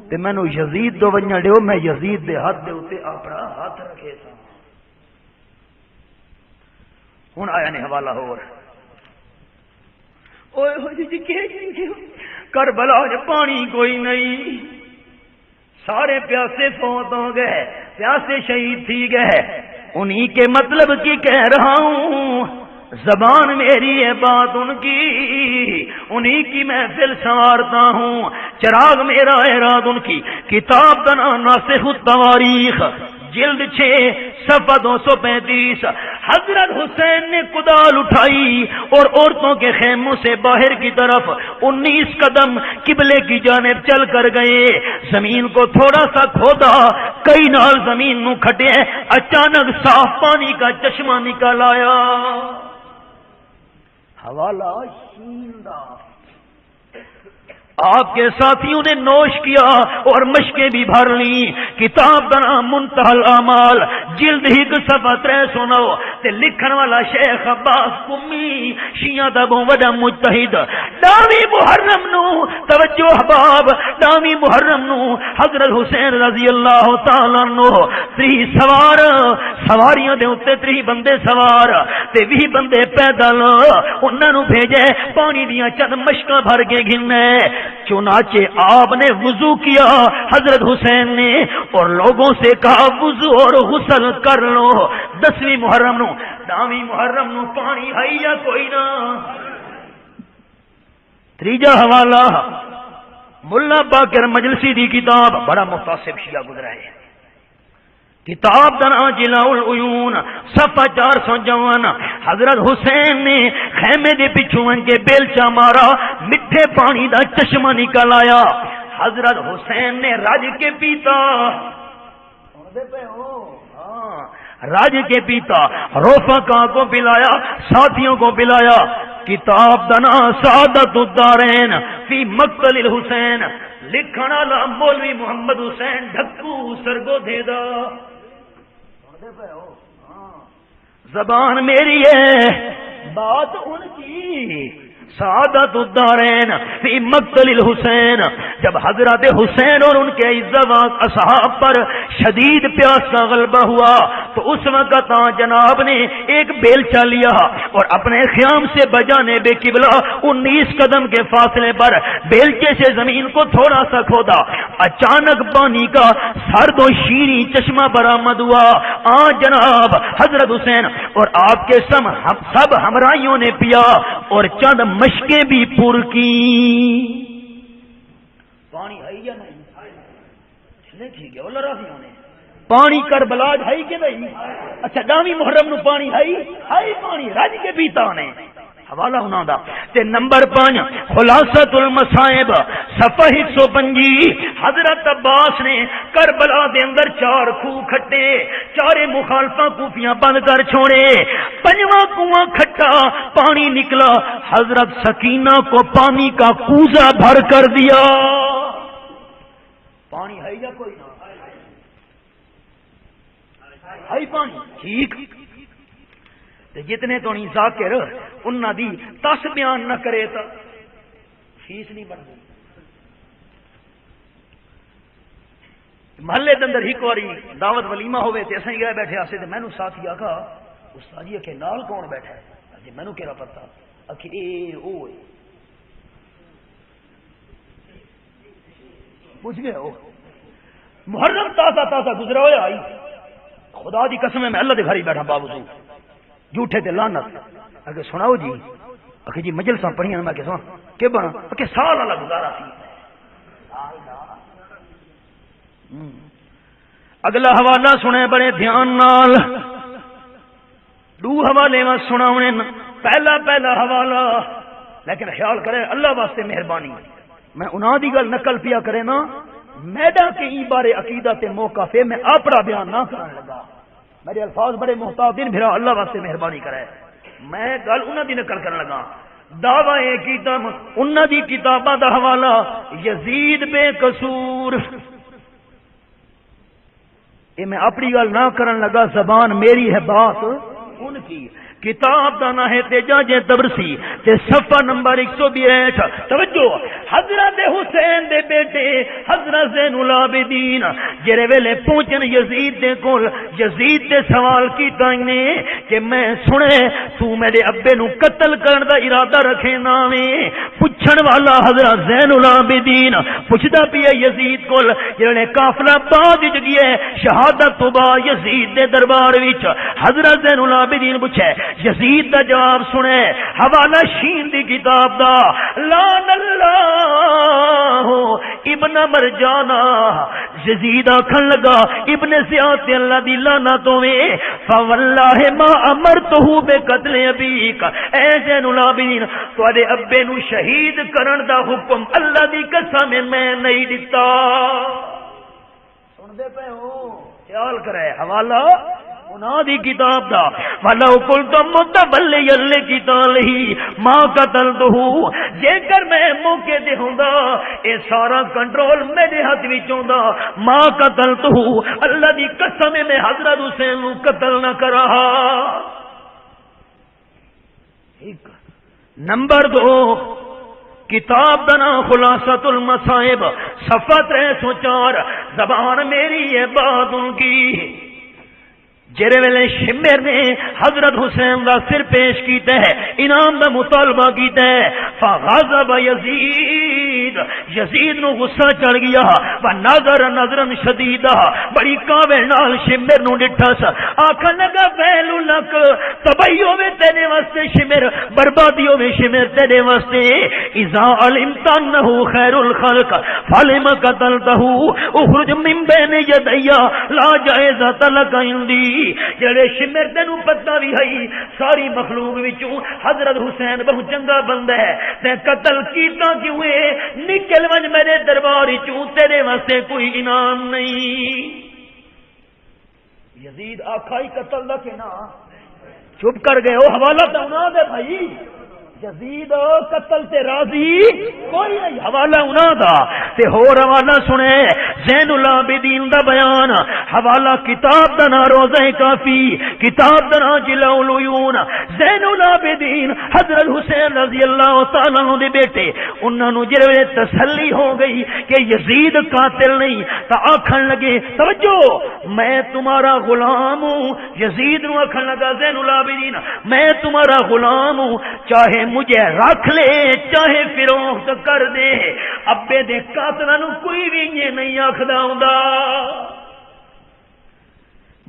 تے مینوں یزید تو ونجن دیو، میں یزید دے ہاتھ دے اوتے اپنا ہاتھ رکھے سا. ہن آیا نے حوالہ ہور اوئے ہوئے جی کہ کربلا وچ پانی کوئی نہیں، سارے پیاسے فوت ہو گئے، پیاسے شہید تھی گئے. انہی کے مطلب کی کہہ رہا ہوں، زبان میری ہے بات ان کی، انہی کی محفل سنوارتا ہوں، چراغ میرا ہے رات ان کی. کتاب کا نام ناسخ التواریخ جلد 6 صفحہ 235. حضرت حسین نے کدال اٹھائی اور عورتوں کے خیموں سے باہر کی طرف 19 قدم قبلے کی جانب چل کر گئے. زمین کو تھوڑا سا کھودا، کئی نال زمین نو کھٹے، اچانک صاف پانی کا چشمہ نکل آیا. حوالہ شیندہ. آپ کے ساتھیوں نے نوش کیا اور مشکیں بھی بھر لی. کتاب کا نام منتہی الاعمال جلد 1 صفحہ 309 تے لکھن والا شیخ عباس قمی شیعہ دا بہت بڑا مجتہد. 10ویں محرم نو توجہ احباب، 10ویں محرم نو حضرت حسین رضی اللہ تعالی عنہ 30 سوار سواریاں دے اوتے 30 بندے سوار تے 20 بندے پیدل انہاں نو بھیجے پانی دیاں چند مشکاں بھر کے گھنے. چنانچہ آپ نے وضو کیا حضرت حسین نے اور لوگوں سے کہا وضو اور غسل کر لو. 10ویں محرم نو 10ویں محرم نو پانی ہے یا کوئی نہ. تیجا حوالہ ملا باقر مجلسی دی کتاب، بڑا متعصب شیعہ گزرا ہے. کتاب دا نام جلاء العیون صفحہ 454. حضرت حسین نے خیمے دے پچھوں کے بیلچا مارا، میٹھے پانی دا چشمہ نکل آیا. حضرت حسین نے رج کے پیتا، رج کے پیتا، رفقا کو پلایا، ساتھیوں کو پلایا. کتاب دا نام سعادت الدارین فی مقتل الحسین، لکھن والا مولوی محمد حسین ڈھکو سرگو دے دا. زبان میری ہے بات ان کی، سعادت الدارین فی مقتل الحسین، جب حضرت حسین اور ان کے عزت اصحاب پر شدید پیاس کا غلبہ ہوا تو اس وقت جناب نے ایک بیلچہ لیا اور اپنے خیام سے بجانے بے قبلہ 19 قدم کے فاصلے پر بیلچے سے زمین کو تھوڑا سا کھودا، اچانک پانی کا سرد و شیریں چشمہ برآمد ہوا۔ جناب حضرت حسین اور آپ کے سب ہمراہیوں نے پیا اور چند مشکیں بھی پر کی۔ پانی ہے یا نہیں؟ ٹھیک ہے اللہ راضیوں نے پانی کربلا ہے کہ نہیں؟ اچھا ڈامی محرم نو پانی ہے پانی رج کے پیتا نے حوالہ ہونا دا تے نمبر 5 خلاصۃ المصائب صفحہ 125۔ حضرت عباس نے کربلا دے اندر 4 کھو کھٹے، 4 مخالفاں کوفیاں بند کر چھوڑے، 5واں کنواں کھٹا پانی نکلا، حضرت سکینہ کو پانی کا کوزہ بھر کر دیا۔ پانی ہے یا کوئی نہ ہے پانی؟ ٹھیک، جتنے تو نہیں ذاکر انہاں دی تس بیان نہ کرے تو فیس نہیں بن گئی۔ محلے دے اندر ایک واری دعوت ولیمہ ہوئے تے اسیں گئے بیٹھے آسے تے مینوں ساتھی آکھا استاد جی کہ نال کون بیٹھا ہے؟ اجی مینوں کیڑا پتہ؟ اکھی اے او پوچھ گئے او محرم تازہ گزرا ہوا آئی، خدا دی قسم میں اللہ دے گھر ہی بیٹھا باوضو جھوٹے تے لعنت۔ اگر سناؤ جی اکھے جی مجلساں پڑھیاں میں کہ سنا کہ بنا کہ سال والا گزارا سی۔ اگلا حوالہ سنے بڑے دھیان نال، 2 حوالے میں سناونے، پہلا حوالہ لیکن خیال کرے اللہ واسطے مہربانی میں انہاں دی گل نقل پیا کرے نا میڈا کے ای بارے عقیدہ تے موقف میں اپنا بیان نہ کرنے لگا، میرے الفاظ بڑے محتاطین بھرا اللہ واسطے مہربانی کرے، میں گل انہاں دی نقل کرنے لگا۔ دعوی کیتا انہاں دی کتاباں دا حوالہ یزید بے قصور، یہ میں اپنی گل نہ کرن لگا، زبان میری ہے بات ان کی۔ کتاب دا نہ ہے تیجاج تبرسی تے صفحہ نمبر 162۔ توجہ، حضرت حسین دے بیٹے حضرت زین العابدین جڑے ویلے پہنچن یزید دے کول، یزید دے سوال کیتا نے کہ میں سنے تو میرے ابے نو قتل کرن دا ارادہ رکھے نا ویں؟ پوچھن والا حضرت زین العابدین پوچھدا پیا یزید کول جڑے قافلہ بعد وچ گیا شہادت تو بعد یزید دے دربار وچ، حضرت زین العابدین پوچھے یزید دا جواب سنے، حوالہ شین دی کتاب دا، لعن اللہ ابن مرجانہ، یزید آکھن لگا ابن زیاد اللہ دی لعنت ہوے، فواللہ ما امرتہ بقتل ابیک، اے زین العابدین تواڈے ابے نو شہید کرن دا حکم اللہ دی قسم میں نہیں دتا۔ سن دے پے ہو، خیال کرے حوالہ انہاں دی کتاب دا، وَلَوْ قُلْتُ مُتَبَلِّيًا لِكِتَابِهِ مَا قَتَلْتُهُ، جے کر میں موقع دے ہوندا اے سارا کنٹرول میرے ہاتھ وچ ہوندا، ما قتلتُهُ، اللہ دی قسم میں حضرت حسین نو قتل نہ کرا۔ ایک نمبر 2 کتاب دا نام خلاصۃ المصائب صفحہ 304، زبان میری ہے بات ان کی۔ جرے ویلے شمر نے حضرت حسین دا سر پیش کیتا ہے، انعام دا مطالبہ کیتا ہے، فغضب یزید، یزید نو غصہ چڑھ گیا، ونظر نظرا شدیدا، بڑی کاوے نال شمر نو ڈٹھا سا، آکھن لگا ویل لک، تباہی ہوے تیرے واسطے شمر، بربادی ہوے شمر تیرے واسطے، اذا علمت انه خیر الخلق فلم قتلته اخرج من بین یدی لا جائزۃ لک عندی۔ جڑے شمر تینو پتہ بھی ہے ساری مخلوق وچوں حضرت حسین بہت چنگا بندہ ہے، تے قتل کیتا کیوں ہے؟ نکل ونج میرے دربار وچوں، تیرے واسطے کوئی انعام نہیں۔ یزید آکھا ہی قتل دا کہ نہ، چپ کر گئے او حوالہ تو انہاں دے بھائی، یزید قتل تے راضی کوئی نہیں، حوالہ انہاں دا تے ہور حوالہ سنے، زین العابدین دا بیان حوالہ کتاب دا نا روضہ کافی کتاب دا نا جلاء العیون زین العابدین حضرت حسین رضی اللہ تعالیٰ عنہ دے بیٹے انہاں نو جڑے تسلی ہو گئی کہ یزید قاتل نہیں تا آکھن لگے توجہ میں تمہارا غلام ہوں یزید نو آکھن لگا زین العابدین میں تمہارا غلام ہوں چاہے مجھے رکھ لے چاہے فروخت کر دے ابے دے قاتلاں نو کوئی بھی یہ نہیں آکھدا ہوندا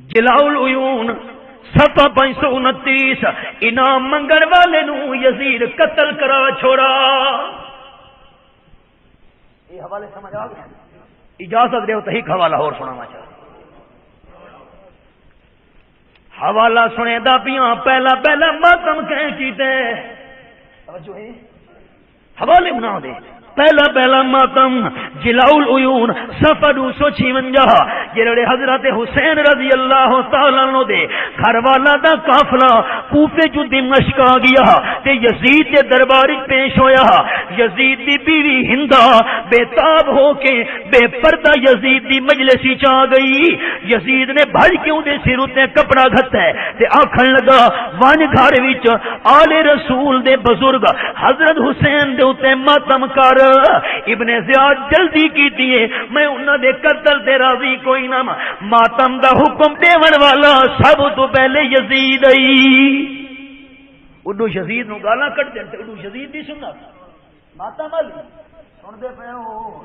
جلاء العیون صفحہ 529 انعام منگن والے نو یزید قتل کرا چھوڑا یہ حوالے سمجھ آ گیا اجازت دے تو ایک حوالہ اور سنانا چاہتا حوالہ سنے دا پیاں پہلا پہلا ماتم کہیں کیتے توجہ ہے حوالے بنا دے پہلا پہلا ماتم جلاء العیون صفحہ 256 جڑے حضرت حسین رضی اللہ تعالیٰ عنہ دے گھر والا دا قافلہ کوفے جو دمشق آ گیا تے یزید دے دربار پیش ہویا یزید دی بیوی ہندا بے تاب ہو کے بے پردہ یزید دی مجلس وچ آ گئی یزید نے بھج کے اودے سر تے کپڑا گھتا ہے تے آکھن لگا وان گھر وچ آل رسول دے بزرگ حضرت حسین دے اوتے ماتم کر ابن زیاد جلدی کی دیئے میں انہاں دے قتل تے راضی کوئی نہ ماتم دا حکم دیون والا سب تو پہلے یزید آئی اڈو یزید نو گالاں کٹ دین تے اڈو یزید دی سننا ماتم علی سن دے پے ہو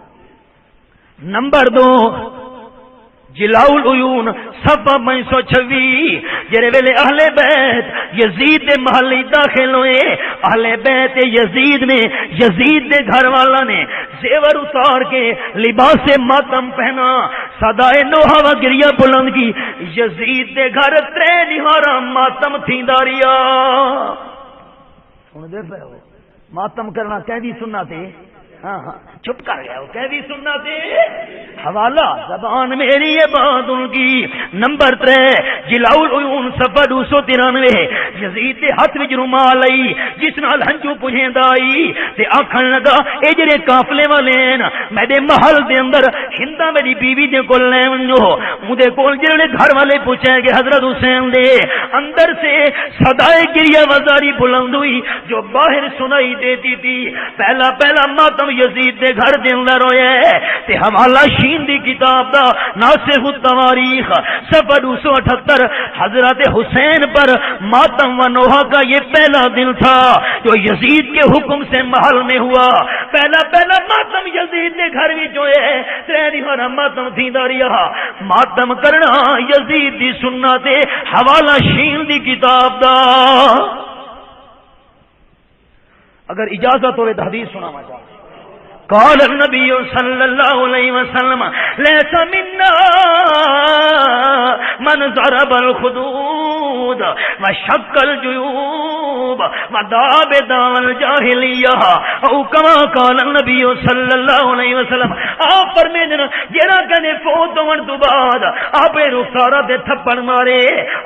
نمبر 2 جلاء العیون صفحہ 526 جڑے ویلے اہل بیت یزید دے محل داخل ہوئے اہل بیت یزید نے یزید دے گھر والا نے زیور اتار کے لباس ماتم پہنا صدائے نوحہ و گریہ بلند کی یزید دے گھر ترے نہارا ماتم تھیندا ریا سن دے پے ہو ماتم کرنا کہہ دی سننا تے ہاں ہاں چپ کر گیا وہ کہہ بھی سننا تھے حوالہ زبان میری ہے بات ان کی نمبر 3 جلاء العیون صفحہ 293 یزید دے ہاتھ وچ رومال آئی جس نال ہنجو پجھیندا آئی تے آکھن لگا اے جڑے قافلے والے ہیں میرے محل دے اندر ہندا میری بیوی دے کول لے ونجو مودے کول جڑے گھر والے پوچھے کہ حضرت حسین دے اندر سے صدائے گریہ وزاری بلند ہوئی جو باہر سنائی دیتی تھی پہلا پہلا ماتم یزید دے گھر دے اندر ہویا ہے تے حوالہ شین دی کتاب دا ناسخ التواریخ صفحہ 278 حضرت حسین پر ماتم و نوحہ کا یہ پہلا دن تھا جو یزید کے حکم سے محل میں ہوا پہلا پہلا ماتم یزید دے گھر وچ ہوئے تیری ہر ماتم تھیندا رہیا ماتم کرنا یزید دی سنت ہے حوالہ شین دی کتاب دا اگر اجازت ہوئے تو حدیث سنانا چاہتا قال النبی صلی اللہ علیہ وسلم لیس منا من ضرب الخدود وشق الجیوب ودعا دعوى الجاہلیہ او کما قال النبی صلی اللہ علیہ وسلم آپ فرمائیں جڑا کنے فوت ہون تو بعد آپ رخسارا تے تھپڑ مارے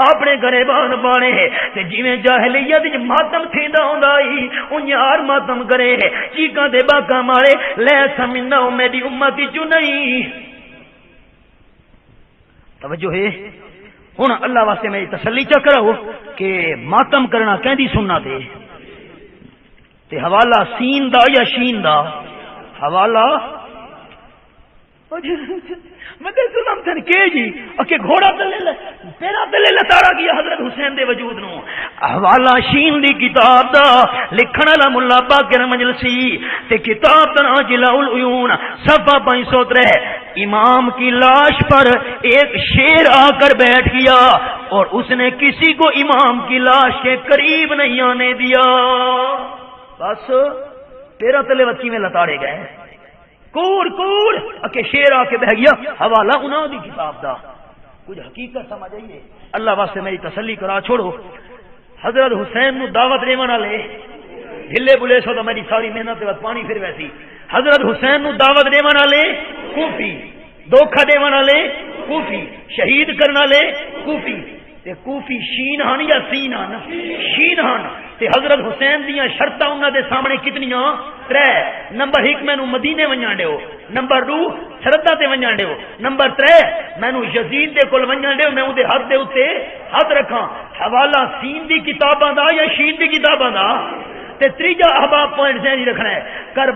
اپنے گریبان بانے تے جویں جاہلیت وچ ماتم تھیندا ہوندا ائی اون یار ماتم کرے چیکاں تے باکاں مارے لے سمنا میری امتی جو نہیں توجہ ہے ہن اللہ واسطے میں تسلی چا کرو کہ ماتم کرنا کہندی سننا تے حوالہ سین دا یا شین دا حوالہ مگر سنم تھن کے جی اکے گھوڑا تلے لے پیرا تلے لتاڑا کیا حضرت حسین دے وجود نو حوالہ شین دی کتاب دا لکھن والا ملا باقر مجلسی تے کتاب دا جلاء العیون صفحہ 503 امام کی لاش پر ایک شیر آ کر بیٹھ گیا اور اس نے کسی کو امام کی لاش کے قریب نہیں آنے دیا بس پیرا تلے وچی میں لتاڑے گئے کوڑ کوڑ اکے شیر آ کے بہ گیا حوالہ انہاں دی کتاب دا کچھ حقیقت سمجھ آئیے اللہ واسطے میری تسلی کرا چھوڑو حضرت حسین نو دعوت دیون والے ہلے بلے سو تو میری ساری محنت وقت پانی پھر ویسی حضرت حسین نو دعوت دیون والے کوفی دھوکھا دیون والے کوفی شہید کرن والے کوفی تے کوفی شین ہن یا سین ہن شین ہن تے حضرت حسین دیاں شرطاں انہاں دے سامنے کتنیاں 3 نمبر 1 مینوں مدینے ونجن دیو، نمبر 2 شردا تے ونجن دیو، نمبر 3 مینوں یزید دے کول ونجن دیو، میں اودے ہاتھ دے اوتے ہاتھ رکھاں۔ حوالہ سین دی کتاباں دا یا شین دی کتاباں دا؟ تے تیجا احباب پوائنٹ ذہن رکھنا ہے، کر